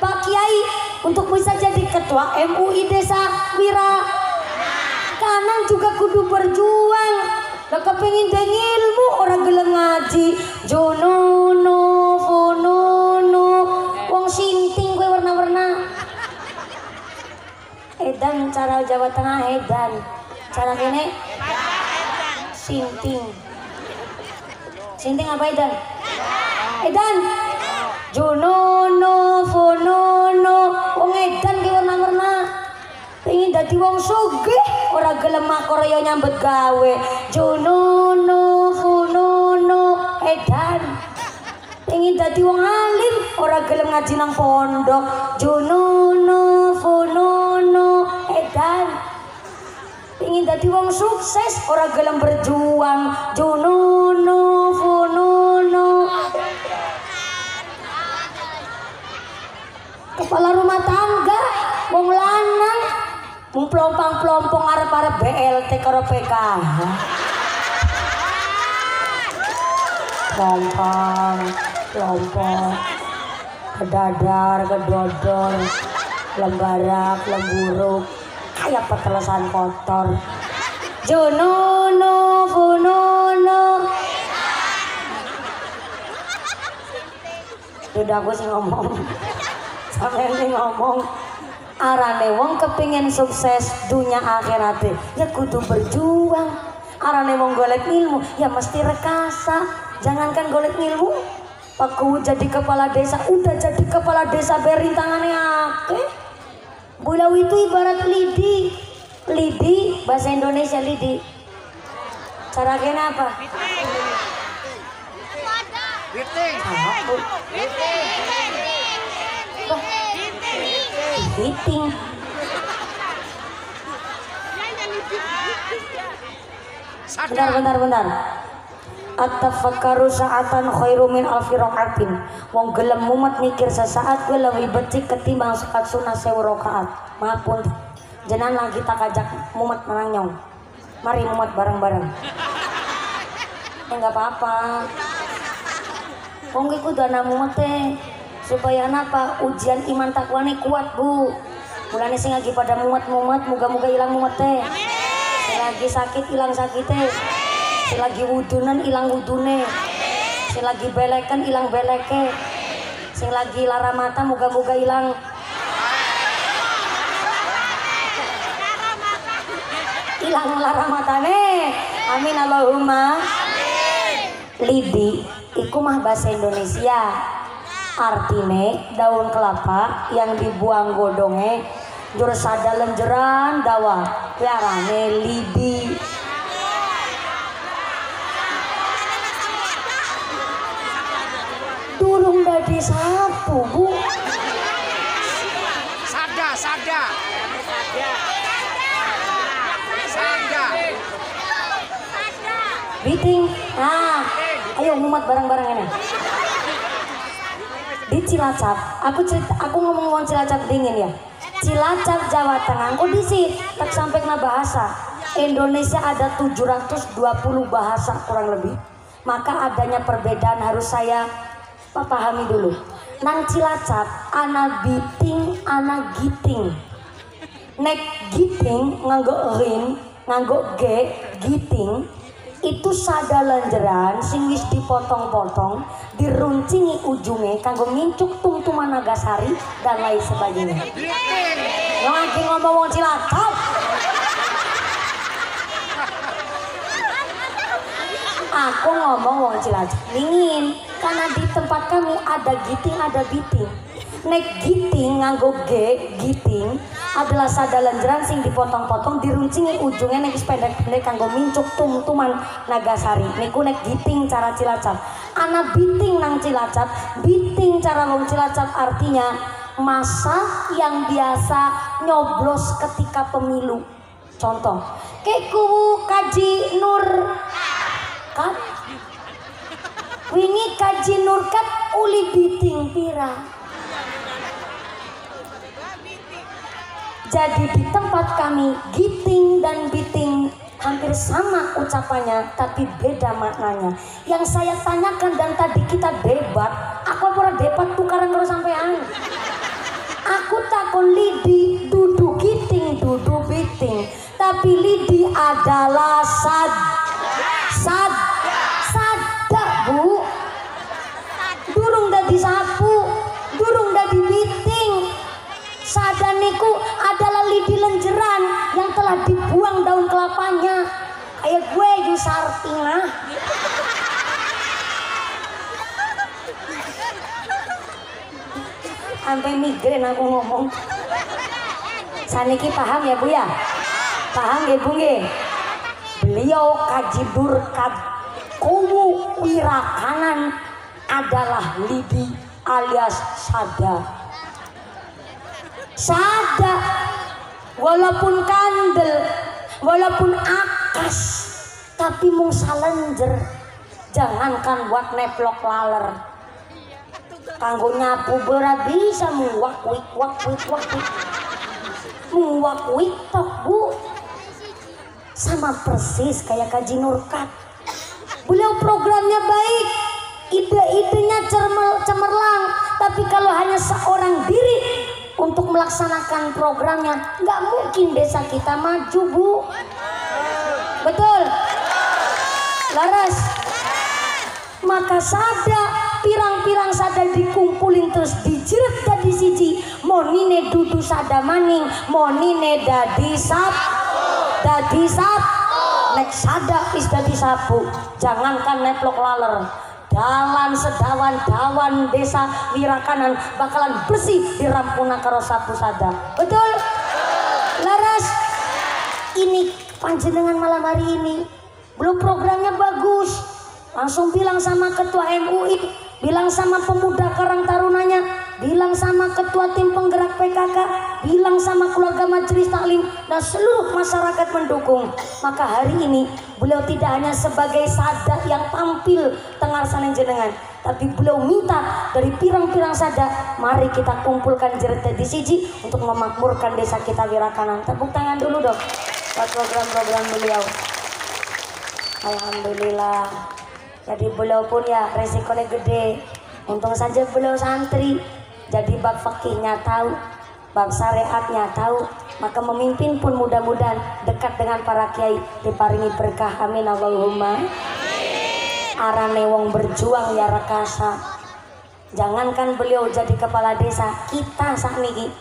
Pak Kiai untuk bisa jadi ketua MUI Desa Wira Kanan juga kudu berjuang. Lah kepengin deng ilmu orang gelem ngaji. Jonono fonono wong sinting kowe warna-warna. Edan cara Jawa Tengah edan. Cara kene sinting. Sinting apa edan? Edan. Jonono fonono wong edan ki warna-warna. Pengen dadi wong sugih ora gelem makarya nyambet gawe. Jonono fonono edan. Pengen dadi wong alim ora gelem ngaji nang pondok. Jonono fonono edan. Pengen dadi wong sukses ora gelem berjuang. Jonono fonono. Kepala rumah tangga wong lanang mung plompang-plompong arep-arep BLT karo PKH. Plompong, kedadar, kedodor, lembarak, lemburuk, kayak petelesan kotor. Jonono, fonono. Udah aku sih ngomong, sampai ini ngomong. Arane wong kepingin sukses dunia akhirat ya kudu berjuang. Arane wong golek ilmu ya mesti rekasa. Jangankan golek ilmu, paku jadi kepala desa, udah jadi kepala desa berintangannya akeh. Bulau itu ibarat lidi. Lidi bahasa Indonesia lidi. Cara kena apa? Hiting. Bentar. At-tafakkaru sa'atan khairu min alfi rakaatin. Wong gelem mumet mikir sesaat gue lebih becik ketimbang salat sunah 1000 rakaat. Maafun. Jenengan lagi tak ajak mumet menanyong. Mari mumet bareng-bareng. Enggak apa-apa. Wong iku dana mumet teh supaya napa ujian iman takwane kuat Bu. Mulane sing lagi pada mumet-mumet muga-muga ilang mumet teh. Sing lagi sakit ilang sakite. Sing lagi wudunan ilang wudune. Sing lagi belekan ilang beleke. Sing lagi lara mata muga-muga ilang lara matane. Amin Allahumma. Lidi iku mah bahasa Indonesia. Artine daun kelapa yang dibuang godonge jur sada lenjeran dawa piarane lidi. Durung dadi sapu Bu. Sada. Biting. Nah, ayo mumet bareng-bareng ini. Di Cilacap, aku ngomong Cilacap dingin ya. Cilacap Jawa Tengah, kondisi tak sampai na bahasa. Indonesia ada 720 bahasa kurang lebih. Maka adanya perbedaan harus saya pahami dulu. Nang Cilacap, ana biting, ana giting. Nek giting nganggo rin, nganggo g, giting. Itu sada lenjeran sing wis dipotong-potong, diruncingi ujungnya kanggo mincuk tungtuman Nagasari dan lain sebagainya. Lagi ngomong wong Cilacap. Aku ngomong wong Cilacap dingin karena di tempat kami ada giting, ada biting. Nek giting nganggo g, giting adalah sada lenjeran sing dipotong-potong diruncingi ujungnya nek pendek-pendek kanggo mincuk tum-tuman Nagasari. Niku nek giting cara Cilacap. Ana biting nang Cilacap, biting cara wong Cilacap artinya masa yang biasa nyoblos ketika pemilu. Contoh, keku kaji nur kat wingi kaji nur kat uli biting pira. Jadi di tempat kami giting dan biting hampir sama ucapannya tapi beda maknanya. Yang saya tanyakan dan tadi kita debat, aku pernah debat tukaran kalau sampean. Aku takon lidi dudu giting dudu biting, tapi lidi adalah sada bu. Durung dadi sapu, durung dadi biting. Sada niku adalah lidi lenjeran yang telah dibuang daun kelapanya. Kayak gue Yusar Tingah. Sampai migrain aku ngomong. Saniki paham ya Bu ya? Paham ya Bu nggih? Beliau kajidur kuwu wirakanan adalah lidi alias sada. Sada walaupun kandel, walaupun akas, tapi mung salenjer. Jangankan buat neplok laler, kanggo nyapu berat bisa muwak wik tok Bu. Sama persis kayak Kaji Nurkat. Beliau programnya baik, ide-idenya cemerlang, tapi kalau hanya seorang diri untuk melaksanakan programnya, nggak mungkin desa kita maju Bu. Betul? Laras? Maka sada, pirang-pirang sada dikumpulin terus dijiret dadi siji. Monine dudu sada maning, monine dadi nek sada is dadi sapu. Jangankan neplok laler, dalan sedawan dawan desa Wirakanan bakalan bersih dirampuna karo sapu sada. Betul? Laras? Ini panjenengan malam hari ini belum programnya bagus, langsung bilang sama ketua MUI, bilang sama pemuda Karang Tarunanya, bilang sama ketua tim penggerak PKK, bilang sama keluarga majelis taklim dan seluruh masyarakat mendukung. Maka hari ini beliau tidak hanya sebagai sada yang tampil tengah sana jenengan, tapi beliau minta dari pirang-pirang sada, mari kita kumpulkan jeret di siji untuk memakmurkan desa kita Wirakanan. Tepuk tangan dulu dong buat program-program beliau. Alhamdulillah. Jadi beliau pun ya resikonya gede. Untung saja beliau santri, jadi bab fakihnya tahu, bab syariatnya tahu, maka memimpin pun mudah-mudahan dekat dengan para kiai, diparingi berkah. Amin Allahumma. Arane wong berjuang ya rekasa. Jangankan beliau jadi kepala desa, kita sakniki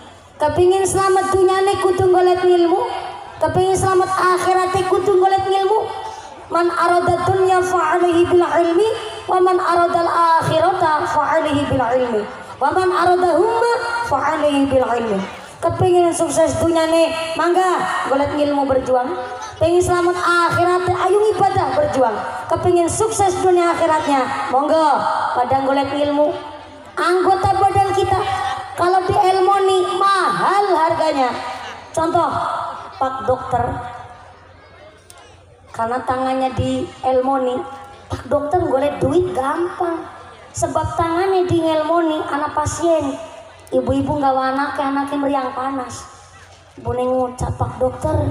kepingin selamat dunyane kudu golek ilmu, kepingin selamat akhirate kudu golek ilmu. Man arada dunya fa'alihi bil ilmi, wa man aradal akhirata fa'alihi bil ilmi, wa man aradahuma fa'alihi bil ilmi. Kepingin sukses dunyane, mangga golek ilmu berjuang. Pengen selamat akhirat, ayo ibadah berjuang. Kepingin sukses dunia akhiratnya, monggo pada golek ilmu. Anggota badan kita kalau di Elmoni mahal harganya. Contoh Pak Dokter, karena tangannya di Elmoni, Pak Dokter golek duit gampang. Sebab tangannya di Elmoni anak pasien, ibu-ibu nggak anaknya meriang panas. Bu ngucap, Pak Dokter,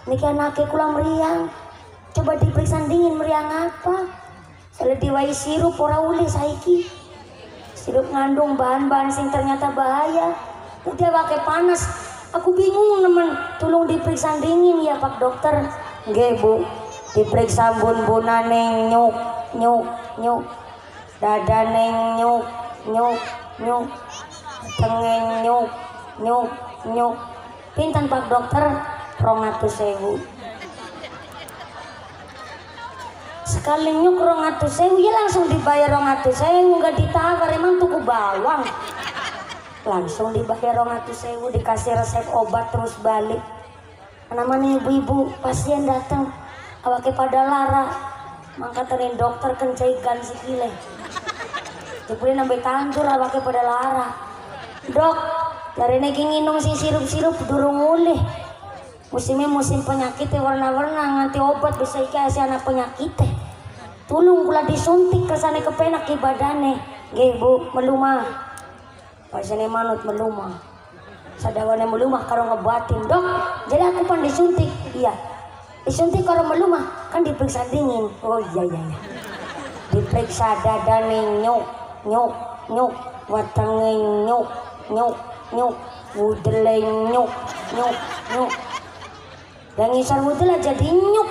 niki anaknya kula meriang, coba diperiksa dingin meriang apa? Saya diwai sirup ora ule saiki. Sirup ngandung bahan-bahan sing ternyata bahaya. Udah pakai panas, aku bingung nemen. Tolong diperiksa dingin ya Pak Dokter. Nggih Bu, diperiksa bun-bunane nyuk, dadane nyuk, tengeng nyuk. Pinten Pak Dokter? 200.000. Sekali nyuk 200.000 ya langsung dibayar 200.000, nggak ditawar, emang tuku bawang. Langsung dibayar 200.000, dikasih resep obat terus balik. Namanya ibu-ibu pasien datang, awake pada lara, mangka terin dokter kencaikan sikile. Jepulin nambah tandur awake pada lara. Dok, dari niki nginum si sirup-sirup durung mulih. Musimnya musim penyakit warna-warna, nganti obat bisa dikasih anak penyakit. Tulung kula disuntik kesana kepenak ibadane. Nggih Bu, melumah. Pasane manut melumah. Sadawane melumah karo ngebatin, Dok. Jadi aku pan disuntik. Iya. disuntik karo melu mah kan diperiksa dingin. Oh iya. Diperiksa dadane nyuk nyuk nyuk, watenge nyuk nyuk nyuk, wudele nyuk nyuk nyuk. Dan ngisor wudel aja jadi nyuk.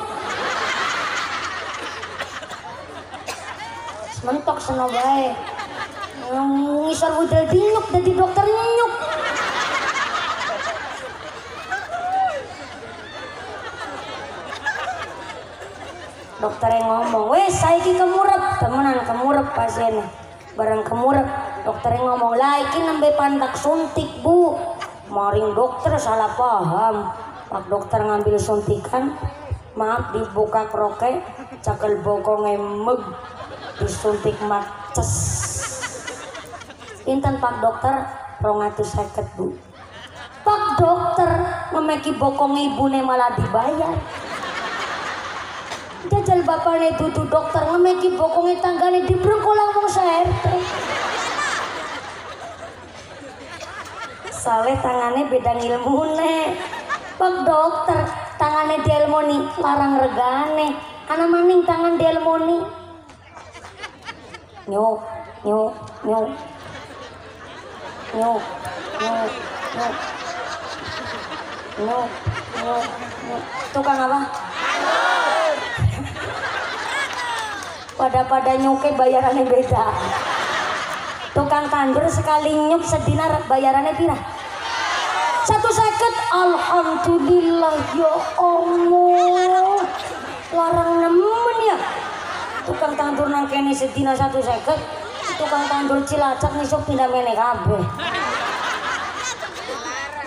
Mentok seno bae. Ngisor wudel di nyuk jadi dokter nyuk. Dokter yang ngomong, wes saiki kemurep, temenan kemurep pasien. Barang kemurep, dokter yang ngomong, lah iki nembe pandak suntik bu. Maring dokter salah paham. Pak dokter ngambil suntikan, maaf dibuka kroke, cakel bokongnya meg, disuntik maces. Pinten Pak dokter, 250 bu. Pak dokter memeki bokongnya ibune malah dibayar. Jajal bapaknya dudu dokter ngemeki bokongnya tanggane dibrengkolang wong RT. Saleh tangannya beda ilmune. Pak dokter tangannya dielmoni larang regane. Ana maning tangan dielmoni. Nyuk nyuk nyuk nyuk nyuk nyuk nyuk nyuk nyuk. Tukang apa? Pada nyuke bayarannya beda. Tukang tandur sekali nyuk sedina bayarannya pira? 150. Alhamdulillah ya Allah. Larang nemen ya. Tukang tandur nang kene sedina 150. Tukang tandur Cilacap nisuk pindah mene kabeh.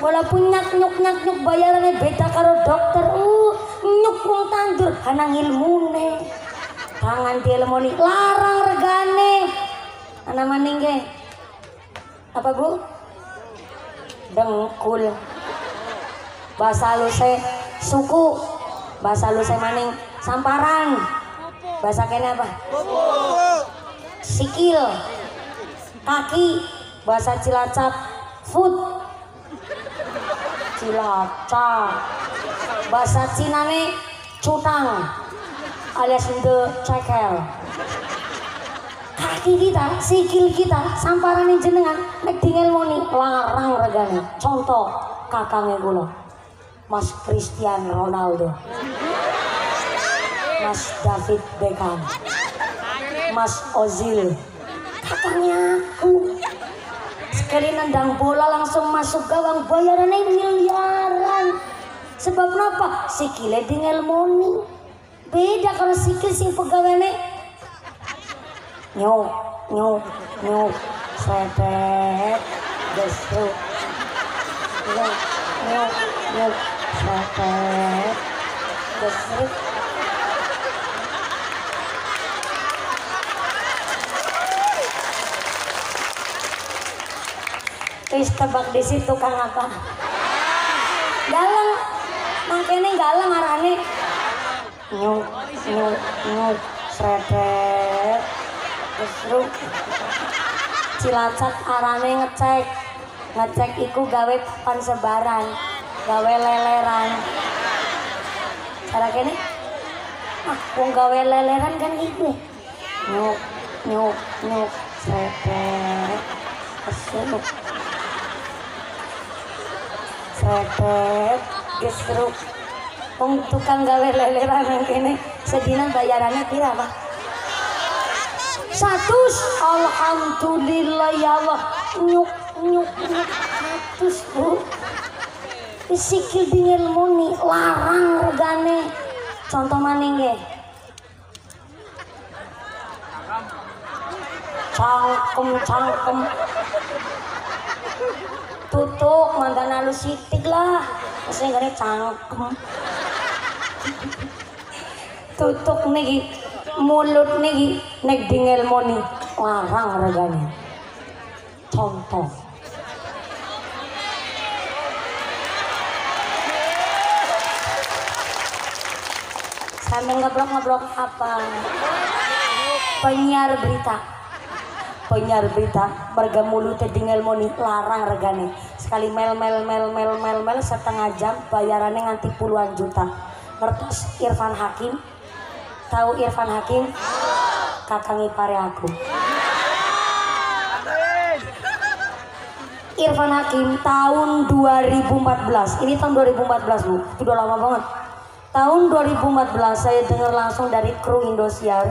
Walaupun nyuk bayarannya beda karo dokter. Nyuk wong tandur hanang ilmune. Tangan dielmoni larang regane. Ana maning ge. Apa bu? Dengkul. Bahasa luse suku. Bahasa luse maning samparan. Bahasa kene apa? Sikil. Kaki. Bahasa Cilacap foot. Cilacap. Bahasa Cinane cutang. Alias ende cekel. Kaki kita, sikil kita, samparan jenengan nek dingelmoni larang regane. Contoh kakangnya kula Mas Cristiano Ronaldo, Mas David Beckham, Mas Ozil, kakangnya aku. Sekali nendang bola langsung masuk gawang, bayarannya miliaran. Sebab kenapa? Sikile dingelmoni. Beda kalau sikil sing pegawene nyuk nyuk nyuk setet gesu nyuk nyuk nyuk setet gesu. Wis tebak di situ Kang apa? Galang, makanya galang arane. Nyuk nyuk nyuk sredet justru Cilacap arane ngecek iku gawe pansebaran, gawe leleran. Cara kene wong gawe leleran kan iku nyuk nyuk nyuk sredet kesuk sredet justru wong tukang gawe leleran yang kene sedina bayarannya pira Pak? 100. Alhamdulillah ya Allah. Nyuk nyuk nyuk 100 bu. Sikil dingelmoni larang regane. Contoh maning nggih. Cangkem tutuk mantan halus sitik lah. Masih gak cangkem. Tutuk niki mulut niki nek dingelmoni larang regane. Contoh sambil ngeblok apa? Penyiar berita marga mulut dingelmoni larang regane. Sekali mel setengah jam bayarannya nganti puluhan juta. ngertos Irfan Hakim? Tahu Irfan Hakim? Kakang ipare aku. Irfan Hakim tahun 2014. Ini tahun 2014 Bu. Udah lama banget. Tahun 2014 saya dengar langsung dari kru Indosiar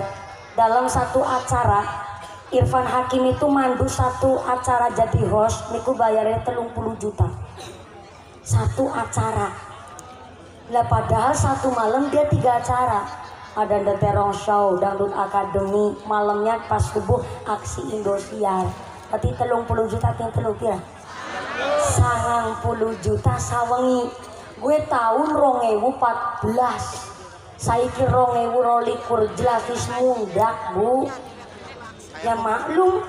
dalam satu acara Irfan Hakim itu mandu satu acara jadi host niku bayarnya 30 juta. Satu acara. Lah padahal satu malam dia 3 acara. Ada The Terong Show, Dangdut Academy, malamnya pas subuh aksi Indosiar. Berarti 30 juta yang telu kira. 90 juta sawengi. Gue tahun 2014. Saiki 2022 jelas wis mundak, Bu. Ya maklum,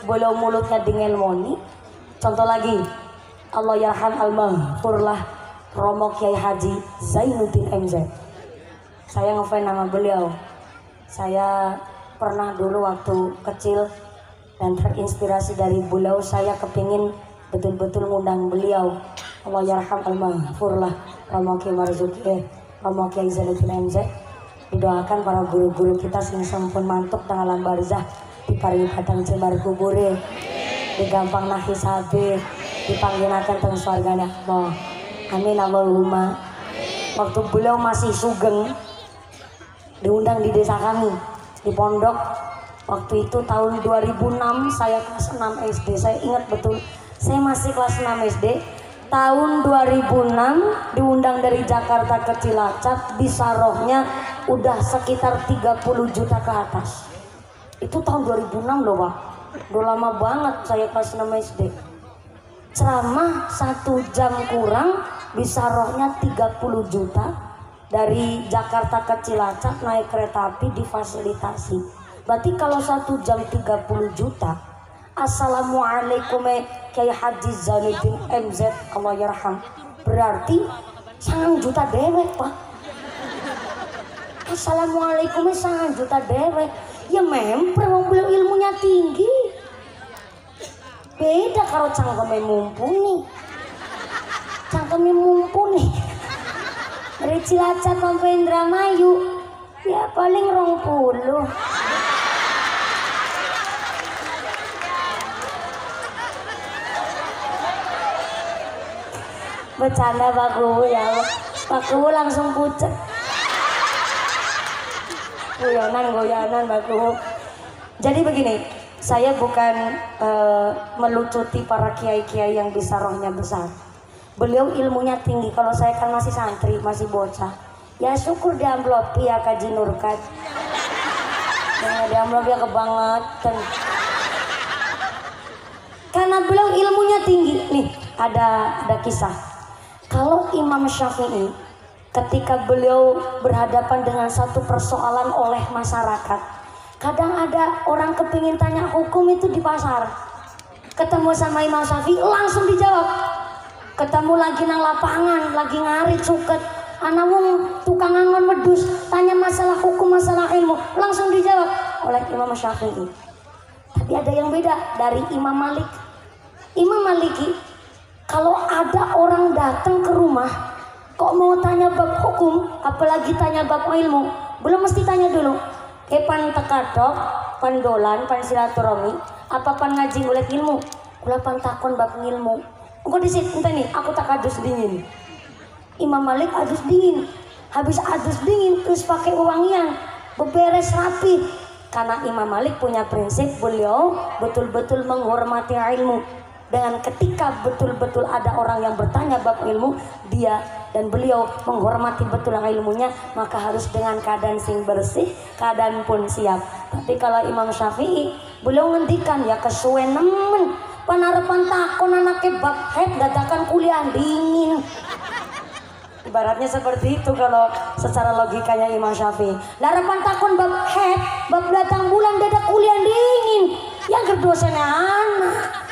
bolo mulutnya dengan moni. Contoh lagi, Allah yarham al-maghfurlah Romo Kiai Haji Zainuddin MZ. Saya ngefans nama beliau. Saya pernah dulu waktu kecil dan terinspirasi dari beliau, saya kepingin betul-betul ngundang beliau. Allah yarham al-maghfurlah Romo Kiai Marzuki, Romo Kiai Zainuddin MZ. Didoakan para guru-guru kita sing sampun mantuk teng alam barzah, diparingi padang jembar kubure, digampang nahi sabe, dipangginaken teng swargane Allah. Amin Allahumma. Waktu beliau masih sugeng diundang di desa kami di pondok. Waktu itu tahun 2006 saya kelas 6 SD. Saya ingat betul, saya masih kelas 6 SD. Tahun 2006 diundang dari Jakarta ke Cilacap, bisa rohnya udah sekitar 30 juta ke atas. Itu tahun 2006 loh Pak. Udah lama banget saya kelas 6 SD. Ceramah 1 jam kurang, bisa rohnya 30 juta. Dari Jakarta ke Cilacap naik kereta api difasilitasi. Berarti kalau 1 jam 30 juta. Assalamualaikum Kiai Haji Zainuddin MZ, Allah yarham. Berarti 9 juta dewek Pak. Assalamualaikum 9 juta dewek. Ya memper wong beliau ilmunya tinggi. Beda kalau cangkeme mumpuni. Cangkeme mumpuni. Dari Cilacap sampai Indramayu ya paling 20. Bercanda Pak Kuwu ya. Pak Kuwu langsung pucet. Goyanan Pak Kuwu. Jadi begini, saya bukan melucuti para kiai-kiai yang bisa rohnya besar. Beliau ilmunya tinggi. Kalau saya kan masih santri, masih bocah. Ya syukur diamplopi ya Kaji Nurkat. Jangan diamplopi ya kebangetan. Karena beliau ilmunya tinggi. Nih, ada kisah. Kalau Imam Syafi'i ketika beliau berhadapan dengan satu persoalan oleh masyarakat, kadang ada orang kepingin tanya hukum itu di pasar, ketemu sama Imam Syafi'i langsung dijawab. Ketemu lagi nang lapangan, lagi ngarit suket, anak wong tukang angon medus, tanya masalah hukum, masalah ilmu, langsung dijawab oleh Imam Syafi'i. Tapi ada yang beda dari Imam Malik. Imam Maliki, kalau ada orang datang ke rumah kok mau tanya bab hukum, apalagi tanya bab ilmu, belum mesti tanya dulu pan tekadok, pan dolan, pan silaturahmi, apa pan ngaji ngulik ilmu, kula pan takon bab ilmu. Engko disit ente nih, aku tak adus dingin. Imam Malik adus dingin. Habis adus dingin terus pakai wewangian, beberes rapi. Karena Imam Malik punya prinsip, beliau betul-betul menghormati ilmu. Dengan ketika betul-betul ada orang yang bertanya bab ilmu, dia dan beliau menghormati betul ilmunya, maka harus dengan keadaan sing bersih, keadaan pun siap. Tapi kalau Imam Syafi'i, beliau ngendikan ya kesuwen nemen, panarapan takon anaknya bab head dadakan kuliah dingin. Ibaratnya seperti itu kalau secara logikanya Imam Syafi'i. Larapan takon bab head, bab datang bulan dadak kuliah dingin. Yang kedosanya anak.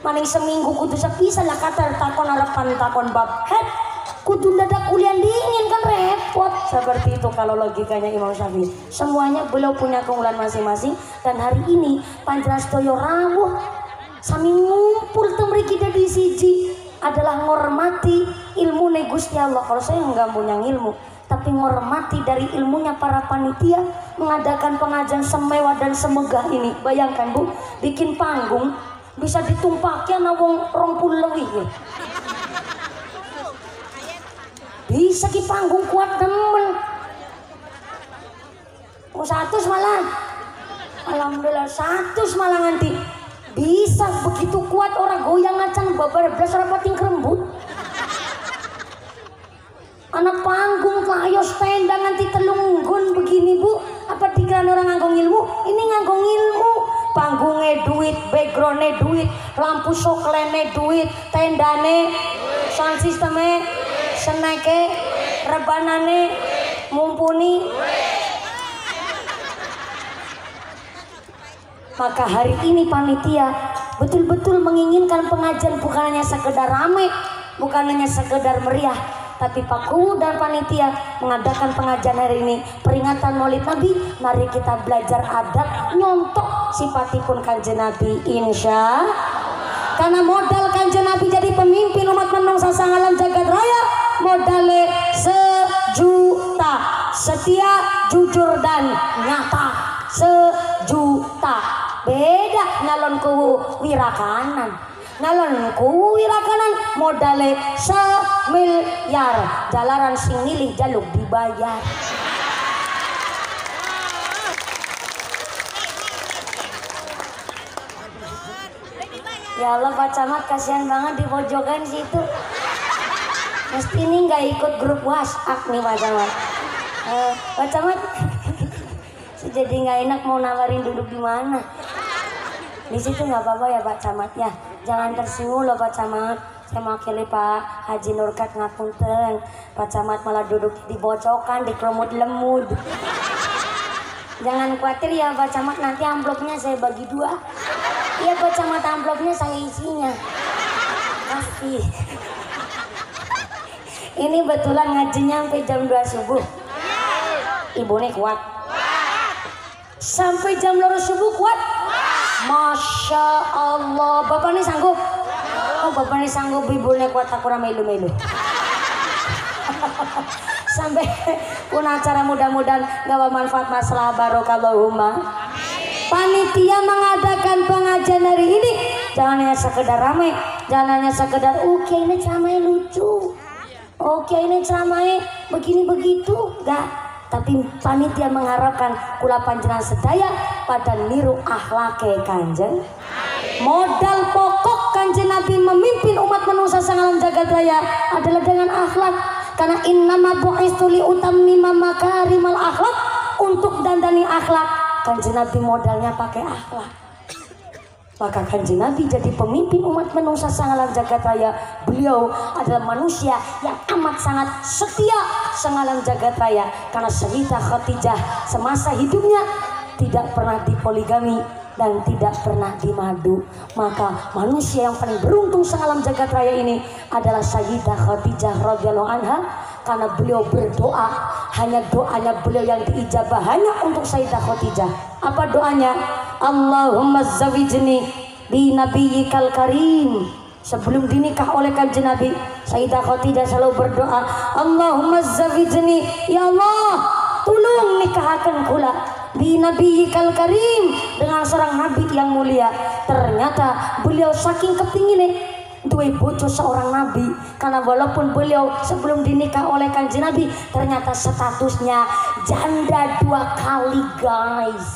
Maning seminggu kudu sepisah lah kata takon harapan takon bab head kudu dadak kuliah dingin kan repot. Seperti itu kalau logikanya Imam Syafi'i. Semuanya beliau punya keunggulan masing-masing. Dan hari ini Panjarastoyo rawuh sami ngumpul temriki dari siji adalah ngormati ilmu Gusti Allah. Kalau saya nggak punya ilmu, tapi tapi menghormati dari ilmunya para panitia mengadakan pengajian semewah dan semegah ini. Bayangkan Bu, bikin panggung bisa ditumpaki ana wong 20 lebih ya. Bisa di panggung kuat temen. Oh 100 malah. Alhamdulillah 100 malah nanti. Bisa begitu kuat orang goyang acan babar belas rapating kerembut. Anak panggung ayo stand nanti telunggun begini Bu. Apa dikira orang nganggo ilmu? Ini nganggo ilmu. Panggungnya duit, backgroundnya duit, lampu soklene duit, tendane, sound sistemnya, seneke, rebanane, mumpuni. Maka hari ini panitia betul-betul menginginkan pengajian bukan hanya sekedar rame, bukan hanya sekedar meriah, tapi Pak Kuwu dan panitia mengadakan pengajian hari ini peringatan Maulid Nabi. Mari kita belajar adab nyontok sifatipun Kanjeng Nabi insya. Karena modal Kanjeng Nabi jadi pemimpin umat menungsa sangalan jagat raya modalnya sejuta, setia, jujur dan nyata. Sejuta. Beda nyalon Kuwu wirakanan. Nyalon Kuwu wirakanan modalnya 1 miliar. Jalaran sing milih jaluk dibayar. Ya Allah Pak Camat kasihan banget di pojokan situ. Mesti ini nggak ikut grup WhatsApp nih Pak Camat. Pak Camat jadi nggak enak mau nawarin duduk di mana. Di situ nggak apa-apa ya Pak Camat ya. Jangan tersinggung loh Pak Camat. Saya makili Pak Haji Nurkat ngapunten. Pak Camat malah duduk di bocokan, di kerumut lemud. Jangan khawatir ya Pak Camat, nanti amplopnya saya bagi 2. Iya Pak Camat, amplopnya saya isinya. Pasti. Ini betulan ngajinya sampai jam 2 subuh. Ibu nih kuat. Sampai jam 2 subuh kuat. Masya Allah. Bapak nih sanggup? Oh bapak nih sanggup, ibu nih kuat, aku melu-melu. Sampai pun acara mudah-mudahan gawa manfaat masalah barokallahumma. Panitia mengadakan pengajian hari ini jangan hanya sekedar ramai, jangan hanya sekedar oke ini ceramahnya lucu, oke ini ceramahnya begini begitu, enggak. Tapi panitia mengharapkan kula panjenengan sedaya pada niru akhlake Kanjeng. Modal pokok Kanjeng Nabi memimpin umat manusia sangalan jagat raya adalah dengan akhlak. Karena innama bu'istu li utammima makarimal akhlak, untuk dandani akhlak Kanjeng Nabi modalnya pakai akhlak. Maka Kanjeng Nabi jadi pemimpin umat manusia sangalan jagat raya. Beliau adalah manusia yang amat sangat setia sangalan jagat raya. Karena Sayyidah Khadijah semasa hidupnya tidak pernah dipoligami dan tidak pernah dimadu. Maka manusia yang paling beruntung sangalam jagat raya ini adalah Sayyidah Khadijah radhiyallahu anha. Karena beliau berdoa, hanya doanya beliau yang diijabah hanya untuk Sayyidah Khadijah. Apa doanya? Allahumma zawijni bi nabiyyikal karim. Sebelum dinikah oleh Kanjeng Nabi, Sayyidah Khadijah selalu berdoa, Allahumma zawijni, ya Allah tolong nikahkan kula bi nabiyyikal karim, dengan seorang nabi yang mulia. Ternyata beliau saking kepinginnya duwe bojo seorang nabi, karena walaupun beliau sebelum dinikah oleh Kanjeng Nabi ternyata statusnya janda 2 kali guys.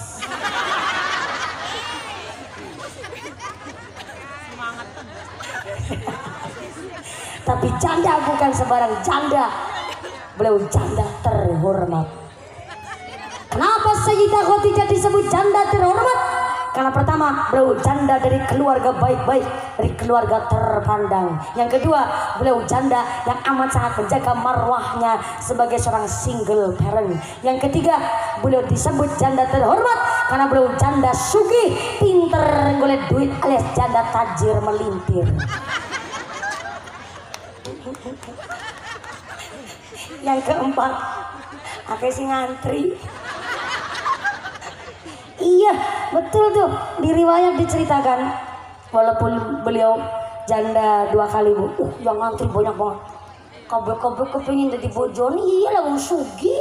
Tapi janda bukan sembarang janda, beliau janda terhormat. Kenapa Sayyidah Khadijah disebut janda terhormat? Karena pertama, beliau janda dari keluarga baik-baik, dari keluarga terpandang. Yang kedua, beliau janda yang amat sangat menjaga marwahnya sebagai seorang single parent. Yang ketiga, beliau disebut janda terhormat karena beliau janda sugih, pinter golek duit alias janda tajir melintir. Yang keempat, akeh sing ngantri. Iya betul tuh, di riwayat diceritakan walaupun beliau janda 2 kali Bu, yang ngantri banyak banget. kabeh kepengin dadi bojone iyalah wong sugih.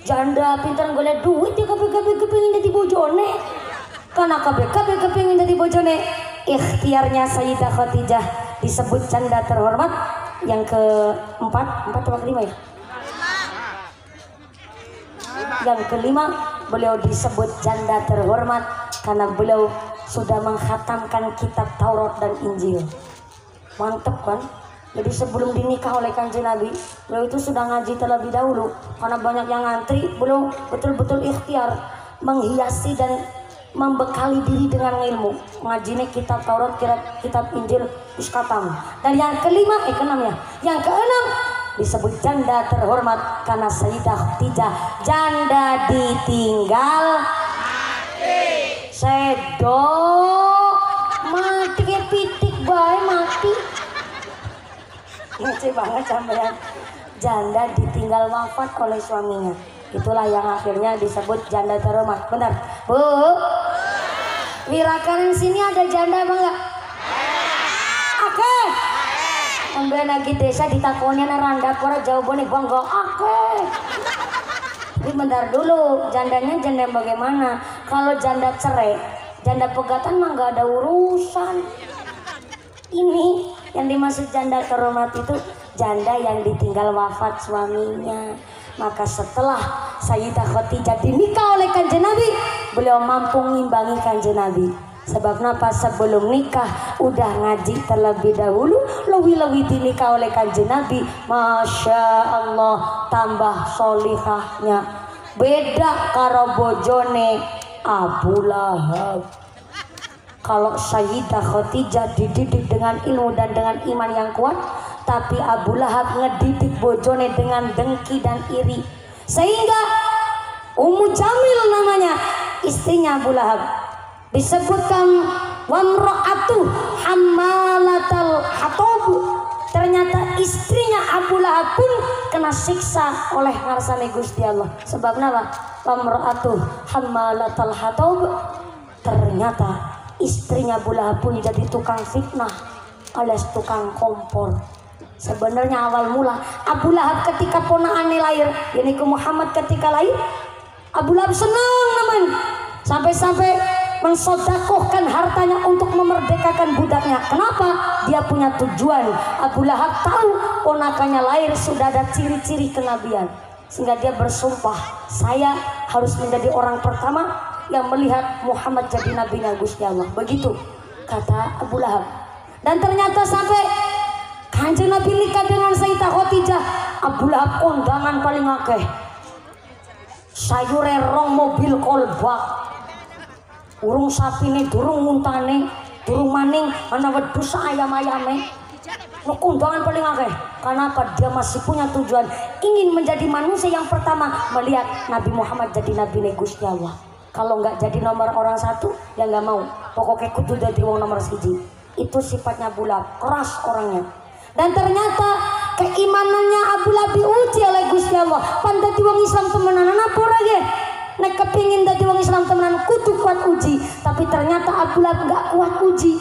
Janda pinter golek duit dia kabeh kepengin dadi bojone. Karena kabeh kepengin dadi bojone, ikhtiarnya Sayyidah Khadijah disebut janda terhormat yang keempat atau kelima ya? Yang kelima, beliau disebut janda terhormat karena beliau sudah menghatamkan kitab Taurat dan Injil. Mantep kan? Jadi sebelum dinikah oleh Kanjeng Nabi, beliau itu sudah ngaji terlebih dahulu. Karena banyak yang ngantri, beliau betul-betul ikhtiar menghiasi dan membekali diri dengan ilmu. Ngajinya kitab Taurat, kitab Injil, iskatam. Dan yang kelima, keenam ya. Yang keenam disebut janda terhormat karena Sayyidah Khadijah janda ditinggal sedo mati kayak pitik bae mati. Ngece banget sampean. Janda ditinggal wafat oleh suaminya. Itulah yang akhirnya disebut janda terhormat. Benar, Bu? Wirakan sini ada janda apa enggak? Oke. Ambil lagi desa ditakonnya randa pura jawabannya bangga. Oke. Tapi bentar dulu, jandanya janda bagaimana? Kalau janda cerai, janda pegatan mah nggak ada urusan. Ini yang dimaksud janda terhormat itu janda yang ditinggal wafat suaminya. Maka setelah Sayyidah Khadijah dinikah oleh Kanjeng Nabi, beliau mampu ngimbangi Kanjeng Nabi. Sebab kenapa? Sebelum nikah udah ngaji terlebih dahulu, lewi-lewi dinikah oleh Kanjeng Nabi. Masya Allah, tambah solihahnya. Beda karo bojone Abu Lahab. Kalau Sayyidah Khadijah dididik dengan ilmu dan dengan iman yang kuat, tapi Abu Lahab ngedidik bojone dengan dengki dan iri. Sehingga Ummu Jamil namanya istrinya Abu Lahab disebutkan wamra'atu hammalatal hatab. Ternyata istrinya Abu Lahab pun kena siksa oleh ngarsane Gusti Allah. Sebab apa? Wamra'atu hammalatal hatab. Ternyata istrinya Abu Lahab pun jadi tukang fitnah alias tukang kompor. Sebenarnya awal mula Abu Lahab ketika ponakannya lahir, yaitu Muhammad ketika lahir, Abu Lahab senang teman, sampai-sampai mensodakohkan hartanya untuk memerdekakan budaknya. Kenapa? Dia punya tujuan. Abu Lahab tahu ponakannya lahir sudah ada ciri-ciri kenabian, sehingga dia bersumpah, saya harus menjadi orang pertama yang melihat Muhammad jadi nabinya Gusti Allah. Begitu kata Abu Lahab. Dan ternyata sampai Kanjeng Nabi nikah dengan Sayyidah Khadijah, Abu Lahab kondangan paling akeh. Sayure rong mobil kolbak. Urung sapine durung muntane, durung maning ana wedhus ayam-ayame. Kondangan paling akeh. Kenapa? Dia masih punya tujuan ingin menjadi manusia yang pertama melihat Nabi Muhammad jadi nabi Gusti Allah. Kalau nggak jadi nomor orang satu, ya nggak mau. Pokoknya kudu jadi wong nomor siji. Itu sifatnya Abu Lahab, keras orangnya. Dan ternyata keimanannya Abu Lahab diuji oleh Gusti Allah. Pan dadi wong Islam temenan apa ora ge? Nek kepingin dadi wong Islam temenan kudu kuat uji. Tapi ternyata Abu Lahab enggak kuat uji.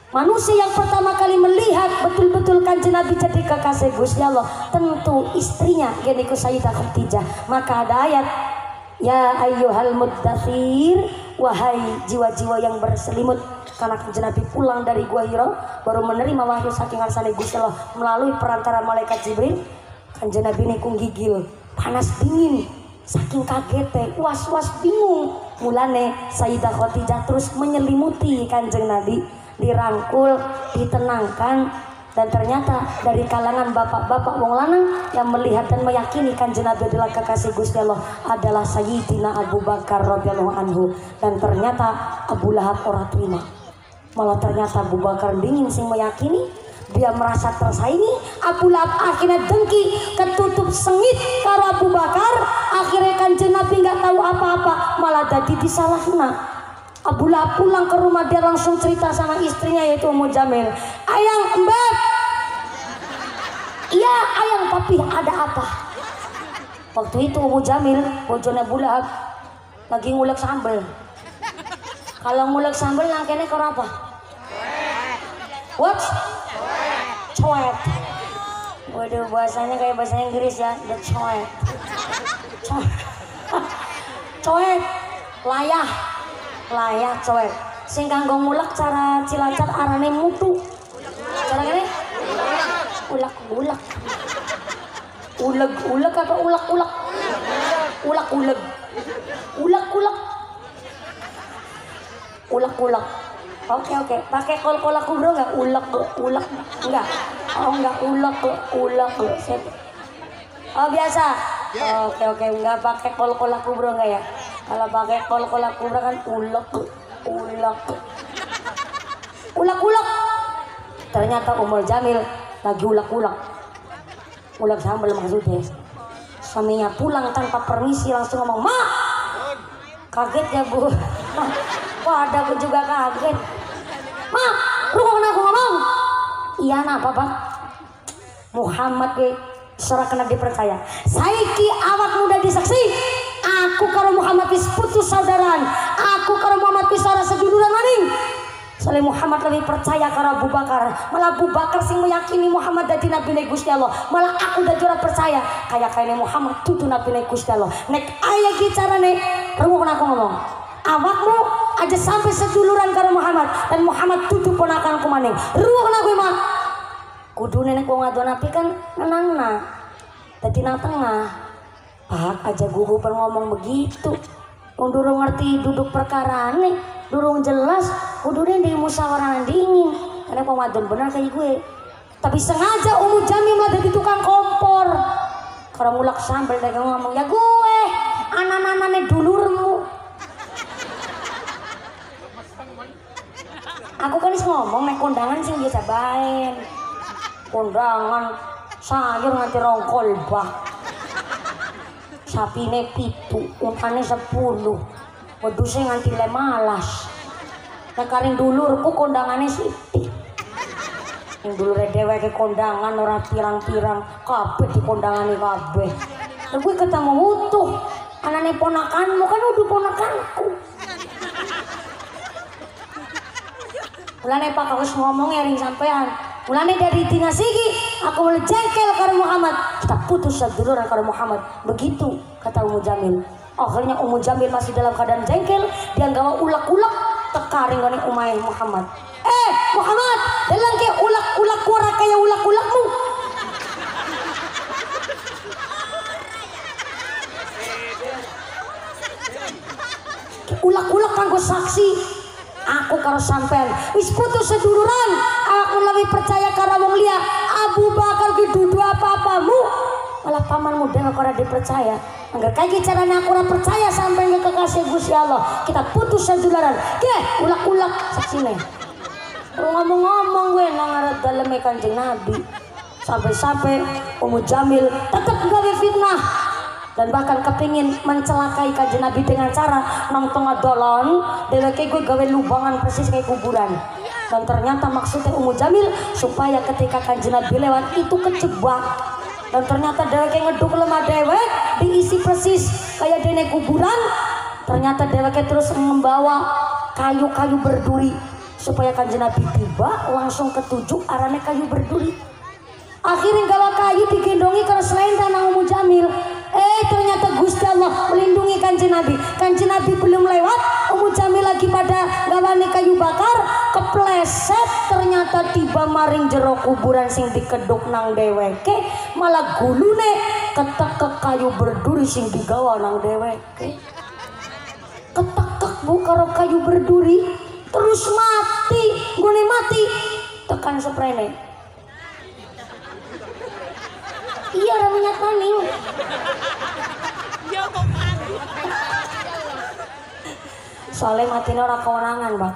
Manusia yang pertama kali melihat betul-betul Kanjeng Nabi jadi kekasih Gusti Allah, tentu istrinya geniku Sayyidah Khadijah. Maka ada ayat, ya ayyuhal muddatsir, wahai jiwa-jiwa yang berselimut. Karena Kanjeng Nabi pulang dari Gua Hira baru menerima wahyu saking ngarsane Gusti Allah melalui perantara malaikat Jibril. Kanjeng Nabi nikung gigil, panas dingin, saking kagetnya, was-was bingung. Mulane Sayyidah Khadijah terus menyelimuti Kanjeng Nabi, dirangkul, ditenangkan. Dan ternyata dari kalangan bapak-bapak wong lanang yang melihat dan meyakini Kanjeng Nabi adalah kekasih Gusti Allah adalah Sayyidina Abu Bakar radhiyallahu anhu. Dan ternyata Abu Lahab ora terima. Malah ternyata Abu Bakar dingin sing meyakini, dia merasa tersaingi. Abu Lahab akhirnya dengki, ketutup sengit karo Abu Bakar. Akhirnya Kanjeng Nabi nggak tahu apa-apa, malah jadi disalahna. Abu Lahab pulang ke rumah, dia langsung cerita sama istrinya yaitu Ummu Jamil. Ayang, Mbak. Iya, ayang, tapi ada apa? Waktu itu Ummu Jamil, bojone Abu Lahab, lagi ngulek sambel. Kalau ngulek sambel nangkene karo apa? What? Coet. Waduh, bahasanya kayak bahasa Inggris ya. The coet. Coet. Layah coet. Sing kanggo ngulek cara Cilacap arane mutu. Cara ngene? Ulek-ulek. Uleg-uleg atau ulek-ulek? Ulek-uleg. Ulek-ulek. Ulek-ulek. Oke. Pakai kol-kol aku bro nggak? Ulek. Enggak. Oh enggak ulek. Oh biasa. Oke. Enggak pakai kol-kol aku bro enggak ya? Kalau pakai kol-kol aku bro kan ulek. Ternyata Umul Jamil lagi ulek. Ulek sambal maksudnya. Suaminya pulang tanpa permisi langsung ngomong, "Ma!" Kaget ya bu. Wah ada aku juga kaget. "Ma, lu kok kena aku ngomong?" "Iya napa pak?" Muhammad we seorang kena dipercaya. Saiki awak muda disaksi. Aku karo Muhammad wis putus saudaraan. Aku karo Muhammad wis ora seduluran maning. Soalnya Muhammad lebih percaya karo Abu Bakar. Malah Abu Bakar sing meyakini Muhammad dadi nabi Gusti Allah. Malah aku dadi ora percaya. Kayak Muhammad tutu nabi Gusti Allah. Nek aya ki carane, rungokna aku ngomong. Awakmu aja sampai seduluran karo Muhammad dan Muhammad tutu ponakanku maning. Rungokna aku mah. Kudu nenek wong ado nabi kan nenangna. Dadi nang tengah. Pak aja gugu ngomong begitu. Wong durung ngerti duduk perkarane, durung jelas, kudune di musyawarah dingin. Karena pemadon bener kayak gue. Tapi sengaja Ummu Jamil malah jadi tukang kompor. Kalau mulak sambal dia ngomong, "Ya gue, anak-anaknya dulurmu." Aku kan ngomong naik kondangan sih biasa bae. Kondangan sayur nganti rongkol bah. Sapine 7, umpane 10. Wedhuse nganti 15. Nek karing dulurku kondangane sithik. Yang dulure dheweke kondangan ora pirang-pirang, kabeh dikondangane kabeh. Lha kuwi ketemu utuh. Anane ponakanmu kan udah ponakanku. Mulane Pak aku ngomong ya ring sampean. Mulane dari dina sigi aku mulai jengkel karo Muhammad. Kita putus seduluran karo Muhammad. Begitu kata Ummu Jamil. Akhirnya Ummu Jamil masih dalam keadaan jengkel, dia gawa ulek-ulek tekaring ngene umay Muhammad. Muhammad, dalam ke ulek-ulek ora kaya ulek-ulekmu. Ulek-ulek kanggo saksi. Aku karo sampean wis putus seduluran. Aku lebih percaya karo wong liya. Abu Bakar ki dudu apa-apamu. Malah pamanmu dhewe ora dipercaya. Angger kaya carane aku ora percaya sampean ke kekasih Gusti Allah. Kita putus seduluran. Ge, ulek-ulek saksine. Ngomong-ngomong gue nang ngarep daleme Kanjeng Nabi. Sampai-sampai Ummu Jamil tetap gawe fitnah. Dan bahkan kepingin mencelakai Kanjeng Nabi dengan cara nang tengah dalan dheweke gue gawe lubangan persis kayak kuburan. Dan ternyata maksudnya Ummu Jamil supaya ketika Kanjeng Nabi lewat itu kejebak. Dan ternyata dheweke ngeduk lemah dhewek diisi persis kayak dene kuburan. Ternyata dheweke terus membawa kayu-kayu berduri supaya Kanjeng Nabi tiba langsung ketujuh arane kayu berduri. Akhirnya gawa kayu digendongi karo selendang nang Ummu Jamil. Ternyata Gusti Allah melindungi Kanjeng Nabi. Kanjeng Nabi belum lewat, Ummu Jamil lagi pada gawani kayu bakar, kepleset ternyata tiba maring jero kuburan sing dikeduk nang dheweke, malah gulune ketekek kayu berduri sing digawa nang dheweke. Ketekek bu karo kayu berduri, terus mati, gune mati, tekan seprene. Iya ada minyak maning. Soalnya matinya orang kewenangan bang.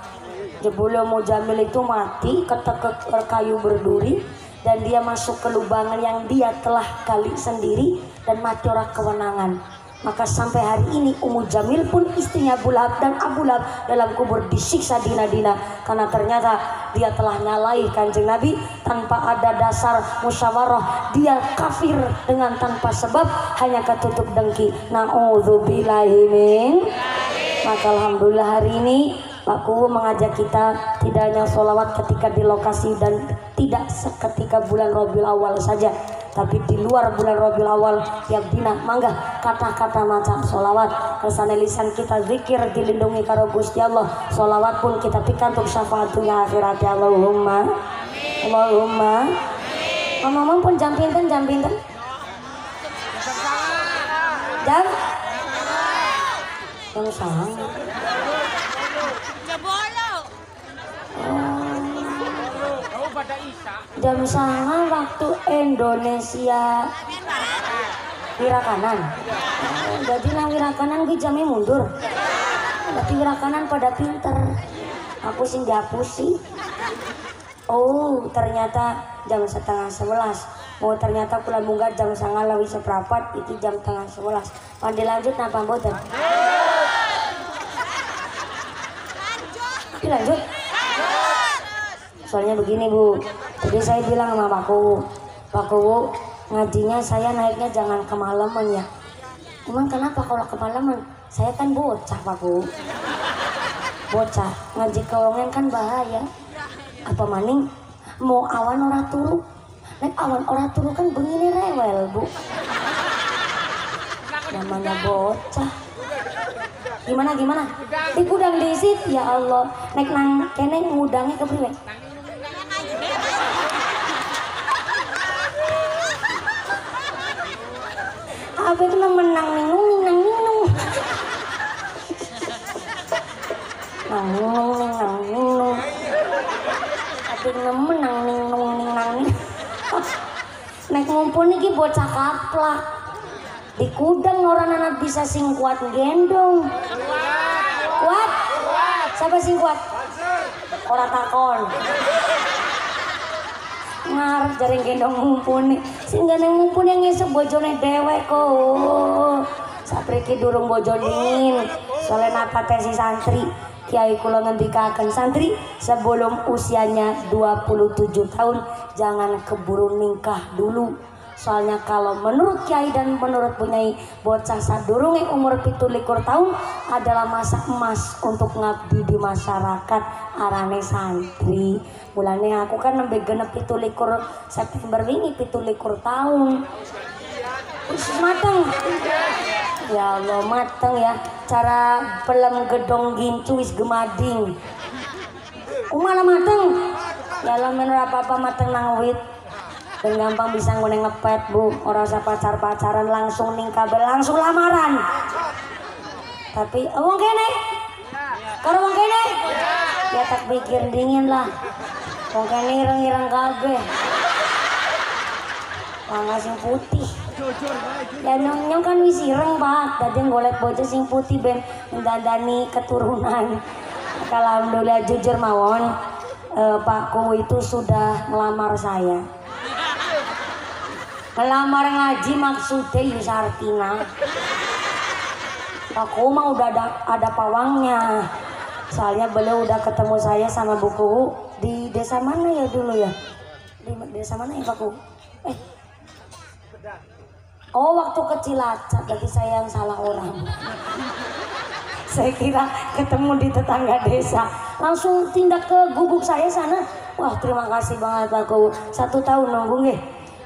Jebule Ummu Jamil itu mati ketekek kayu berduri dan dia masuk ke lubangan yang dia telah gali sendiri dan mati orang kewenangan. Maka sampai hari ini Ummu Jamil pun istrinya Abu Lahab dan Abu Lahab dalam kubur disiksa dina-dina karena ternyata dia telah nyalai Kanjeng Nabi tanpa ada dasar musyawarah. Dia kafir dengan tanpa sebab hanya ketutup dengki. Na'udzubillahi min. Maka alhamdulillah hari ini Pak Kuwu mengajak kita tidak hanya sholawat ketika di lokasi dan tidak seketika bulan Rabiul Awal saja, Tapi di luar bulan Rabiul Awal tiap dina mangga kata-kata maca sholawat kersane lisan kita zikir dilindungi karo Gusti Allah. Sholawat pun kita pikantuk syafaat dunia akhirat. Allahumma Allahumma. Ngomong pun jam pinten jam sangat. Jam sangat waktu Indonesia wirakanan. Jadi nang wirakanan gue jamnya mundur. Tapi wirakanan pada pinter. Aku sing dihapusi. Oh ternyata jam 10:30. Oh ternyata kula munggah jam 9:30 itu jam 10:30. Pandai lanjut napa mboten? Lanjut. Soalnya begini Bu, jadi saya bilang sama Pak Kuwu, ngajinya saya naiknya jangan kemalaman ya. Emang kenapa kalau kemalaman? Saya kan bocah Pak Kuwu. Bocah, ngaji kewongen kan bahaya. Apa maning? Mau awan ora turu. Nek awan ora turu kan begini rewel Bu. Namanya bocah. Gimana? Di gudang disit ya Allah. Nek nang kene ngudangnya kepriwe? Apa kena menang ninung. Tapi kena menang ninung. Nek ngumpul niki bocah kaplak. Di gudang orang anak bisa sing kuat gendong. Kuat? Siapa sing kuat? Ora takon. Ngarep jaring gendong ngumpuni. Sing gak ngumpuni yang ngisep bojone dewek kok. Sapriki durung bojo dingin. Soalnya napa tesi santri. Kiai kula ngendikaken santri sebelum usianya 27 tahun jangan keburu nikah dulu. Soalnya kalau menurut Kiai dan menurut Bunyai bocah sadurunge umur 17 tahun adalah masa emas untuk ngabdi di masyarakat arane santri. Mulane aku kan nembe genep 17 September wingi 17 tahun. Wis mateng. Ya Allah mateng ya. Cara pelem gedong gincu wis gemading. Malah mateng. Ya Allah menurut apa-apa mateng nang wit. Dan gampang bisa ngone ngepet Bu. Orang usah pacaran langsung ning kabel langsung lamaran. Tapi wong kene. Karo wong kene. Ya tak pikir dingin lah. Wong kene ireng-ireng kabeh. Wong sing putih. Ya nyong kan wis ireng Pak. Dadi golek bojo sing putih ben mendandani keturunan. Alhamdulillah jujur mawon Pak Kuwu itu sudah melamar saya. Melamar ngaji maksudnya Yusartina. Pak Kuwu mah udah ada pawangnya. Soalnya beliau udah ketemu saya sama Bu Kuwu di desa mana ya dulu ya? Di desa mana ya Pak Kuwu? Oh waktu kecil Cilacap, berarti saya yang salah orang. Saya kira ketemu di tetangga desa, langsung tindak ke gubuk saya sana. Wah terima kasih banget Pak Kuwu. 1 tahun nunggu nggih.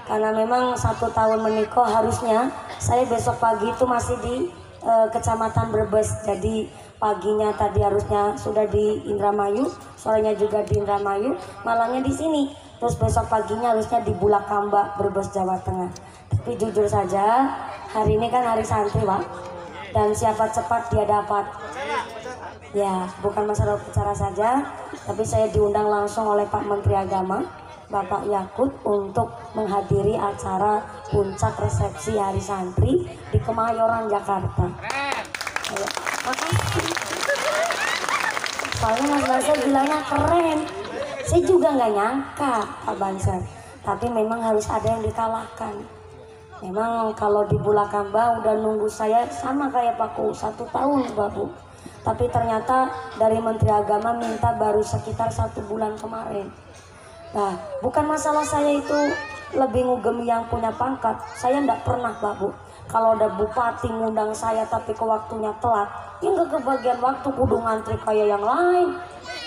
Karena memang 1 tahun menikah harusnya saya besok pagi itu masih di Kecamatan Brebes. Jadi paginya tadi harusnya sudah di Indramayu, sorenya juga di Indramayu, malamnya di sini. Terus besok paginya harusnya di Bulakamba, Brebes, Jawa Tengah. Tapi jujur saja hari ini kan hari santri Pak. Dan siapa cepat dia dapat. Ya bukan masalah bicara saja, tapi saya diundang langsung oleh Pak Menteri Agama Bapak Yakut untuk menghadiri acara puncak resepsi Hari Santri di Kemayoran, Jakarta. Makasih. Soalnya Mas Banser bilangnya keren. Saya juga nggak nyangka Pak Banser. Tapi memang harus ada yang dikalahkan. Memang kalau di Bulakamba udah nunggu saya sama kayak Pak Kuwu 1 tahun Bapak. Tapi ternyata dari Menteri Agama minta baru sekitar 1 bulan kemarin. Nah, bukan masalah saya itu lebih ngugemi yang punya pangkat. Saya enggak pernah, Pak Bu. Kalau ada bupati ngundang saya tapi ke waktunya telat, ya enggak kebagian waktu kudu ngantri kayak yang lain.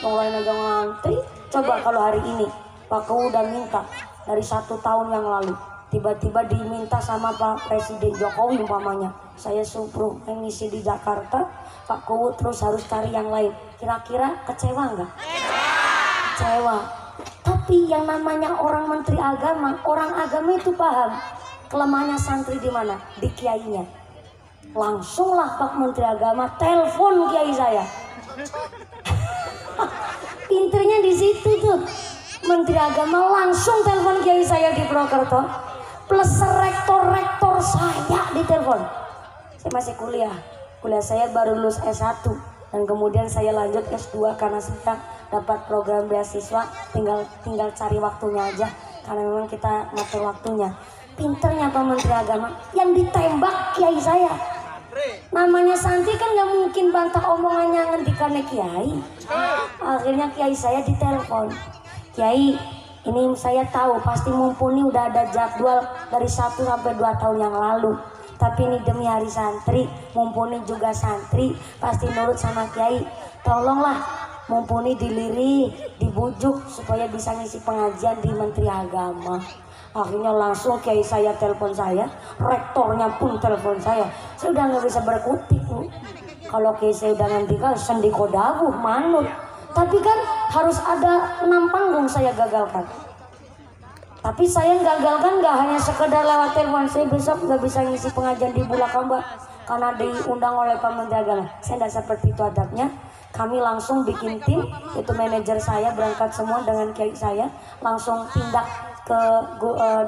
Yang lain aja ngantri. Coba kalau hari ini, Pak Kuwu udah minta dari 1 tahun yang lalu. tiba-tiba diminta sama Pak Presiden Jokowi umpamanya, saya suruh ngisi di Jakarta, Pak Kuwu terus harus cari yang lain. Kira-kira kecewa nggak? Kecewa. Tapi yang namanya orang menteri agama, orang agama itu paham kelemahannya santri di mana? Di kiainya. Langsunglah Pak Menteri Agama telepon kiai saya. Pinternya di situ tuh. Menteri Agama langsung telepon kiai saya di Purwokerto, plus rektor-rektor saya ditelepon. Saya masih kuliah saya baru lulus S1 dan kemudian saya lanjut S2 karena saya dapat program beasiswa, tinggal cari waktunya aja karena memang kita ngatur waktunya. Pinternya Pak Menteri Agama, yang ditembak kiai saya. Namanya santri kan nggak mungkin bantah omongannya ngendikannya kiai. Akhirnya kiai saya ditelepon. Kiai, ini saya tahu pasti mumpuni udah ada jadwal dari 1 sampai 2 tahun yang lalu. Tapi ini demi hari santri, mumpuni juga santri, pasti nurut sama kiai. Tolonglah mumpuni dilirik, dibujuk supaya bisa ngisi pengajian di Menteri Agama. Akhirnya langsung kiai saya telepon saya, rektornya pun telepon saya. Saya udah nggak bisa berkutik, Bu. Kalau kiai saya udah ngendikan sendiko dawuh manut. Tapi kan harus ada 6 panggung saya gagalkan. Tapi saya gagalkan nggak hanya sekedar lewat telepon. Saya besok nggak bisa ngisi pengajian di Bulakamba karena diundang oleh Pak Menteri Agama. Saya tidak seperti itu adabnya. Kami langsung bikin tim, itu manajer saya berangkat semua dengan kiai saya, langsung tindak ke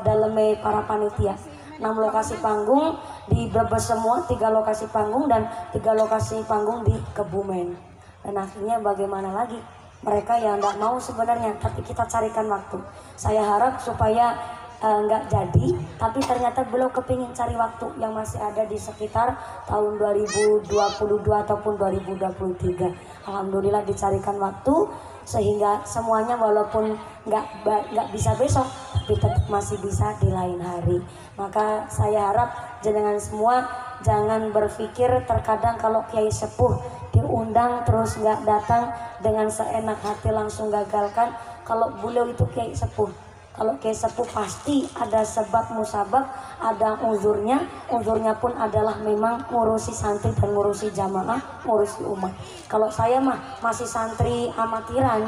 dalamnya para panitia. 6 lokasi panggung di Brebes semua, 3 lokasi panggung dan 3 lokasi panggung di Kebumen. Dan akhirnya bagaimana lagi? Mereka yang tidak mau sebenarnya, tapi kita carikan waktu. Saya harap supaya nggak jadi, tapi ternyata beliau kepingin cari waktu yang masih ada di sekitar tahun 2022 ataupun 2023. Alhamdulillah dicarikan waktu sehingga semuanya walaupun nggak bisa besok, tapi tetap masih bisa di lain hari. Maka saya harap jenengan semua jangan berpikir terkadang kalau kiai sepuh diundang terus nggak datang dengan seenak hati langsung gagalkan. Kalau beliau itu kiai sepuh, kalau kiai sepuh pasti ada sebab musabab, ada uzurnya. Uzurnya pun adalah memang ngurusi santri dan ngurusi jamaah, ngurusi umat. Kalau saya mah masih santri amatiran,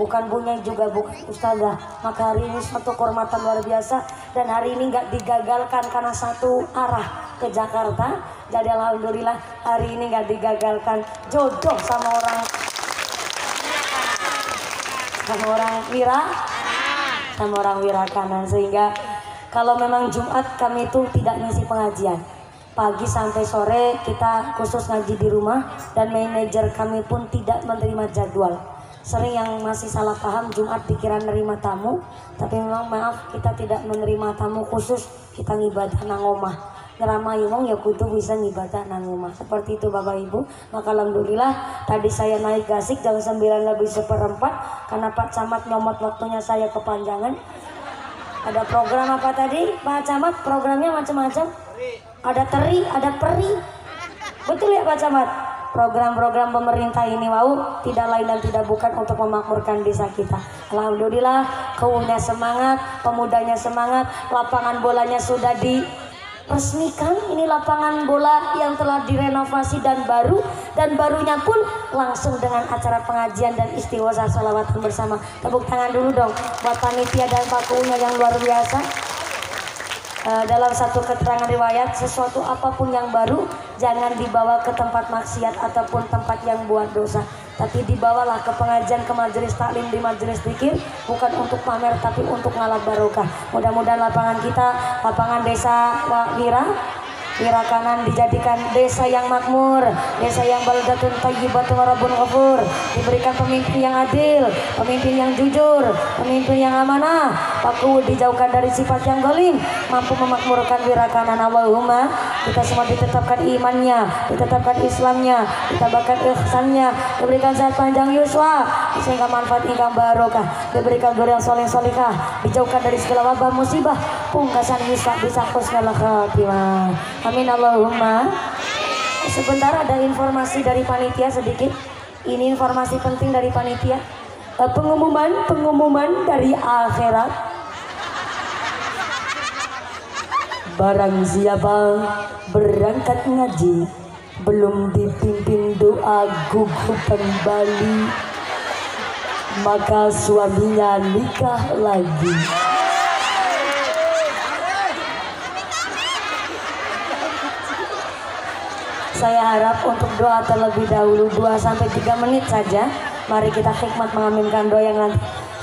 bukan bunyai juga bukan ustazah. Maka hari ini suatu kehormatan luar biasa, dan hari ini nggak digagalkan karena satu arah ke Jakarta. Jadi alhamdulillah hari ini nggak digagalkan, jodoh sama orang wira kanan. Sehingga kalau memang Jumat kami itu tidak ngisi pengajian, pagi sampai sore kita khusus ngaji di rumah, dan manajer kami pun tidak menerima jadwal. Sering yang masih salah paham Jumat dikira nerima tamu, tapi memang maaf kita tidak menerima tamu khusus, kita ngibadah nang omah. Ngeramai wong ya kudu bisa ngibadah nang omah. Seperti itu Bapak Ibu. Maka alhamdulillah tadi saya naik gasik jam 9:04 karena Pak Camat nyomot waktunya saya kepanjangan. Ada program apa tadi Pak Camat? Programnya macam-macam. Ada teri, ada peri. Betul ya Pak Camat? Program-program pemerintah ini tidak lain dan tidak bukan untuk memakmurkan desa kita. Alhamdulillah, kewunya semangat, pemudanya semangat, lapangan bolanya sudah diresmikan. Ini lapangan bola yang telah direnovasi dan barunya pun langsung dengan acara pengajian dan istighosah salawatan bersama. Tepuk tangan dulu dong buat panitia dan Pak Kuunya yang luar biasa. Dalam satu keterangan riwayat, sesuatu apapun yang baru jangan dibawa ke tempat maksiat ataupun tempat yang buat dosa, tapi dibawalah ke pengajian, ke majelis taklim, di majelis zikir, bukan untuk pamer tapi untuk ngalap barokah. Mudah-mudahan lapangan kita, lapangan desa Wira Kanan dijadikan desa yang makmur, desa yang baldatun thayyibatun rabbun ghafur, diberikan pemimpin yang adil, pemimpin yang jujur, pemimpin yang amanah. Pak Kuwu dijauhkan dari sifat yang zalim, mampu memakmurkan Wira Kanan. Allahumma, kita semua ditetapkan imannya, ditetapkan Islamnya, ditetapkan ihsannya, diberikan sehat panjang yuswa sehingga manfaat ingkang barokah, diberikan dzurriyyah yang salihah, dijauhkan dari segala wabah musibah, pungkasan hisab bisa husnul khatimah. Amin Allahumma. Sebentar ada informasi dari panitia sedikit. Ini informasi penting dari panitia. Pengumuman dari akhirat. Barang siapa berangkat ngaji belum dipimpin doa gugur kembali, maka suaminya nikah lagi. Saya harap untuk doa terlebih dahulu 2-3 menit saja. Mari kita hikmat mengaminkan doa yang nanti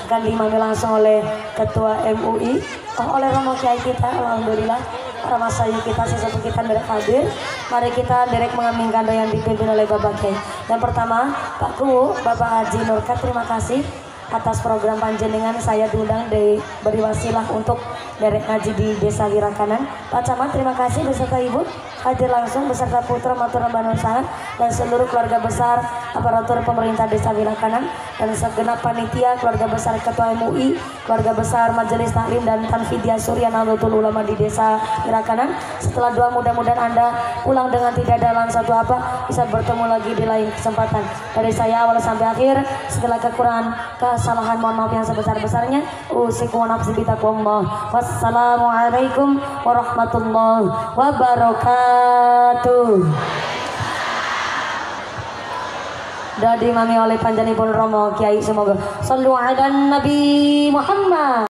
akan diimami langsung oleh Ketua MUI, oleh Romo Kiai kita. Alhamdulillah para masyayikh kita, sesepuh kita derek hadir. Mari kita derek mengaminkan doa yang dipimpin oleh Bapak Kiai. Yang pertama, Pak Kuwu, Bapak Haji Nurkat, terima kasih atas program panjenengan. Saya diundang diberi wasilah untuk derek ngaji di Desa Wirakanan. Pak Camat, terima kasih beserta Ibu hadir langsung beserta putra matur nuwun sangat dan seluruh keluarga besar aparatur pemerintah Desa Wirakanan dan segenap panitia, keluarga besar Ketua MUI, keluarga besar Majelis Taklim dan Tanfidiyah Surya Nahdlatul Ulama di Desa Wirakanan. Setelah doa, mudah-mudahan Anda pulang dengan tidak ada satu apa, bisa bertemu lagi di lain kesempatan. Dari saya awal sampai akhir, segala kekurangan, kesalahan, mohon maaf yang sebesar-besarnya. Usikum wa nafsi bitaqwallah. Wassalamualaikum warahmatullahi wabarakatuh. Dan diimami oleh panjenenganipun Romo Kiai, semoga sallu ala Nabi Muhammad.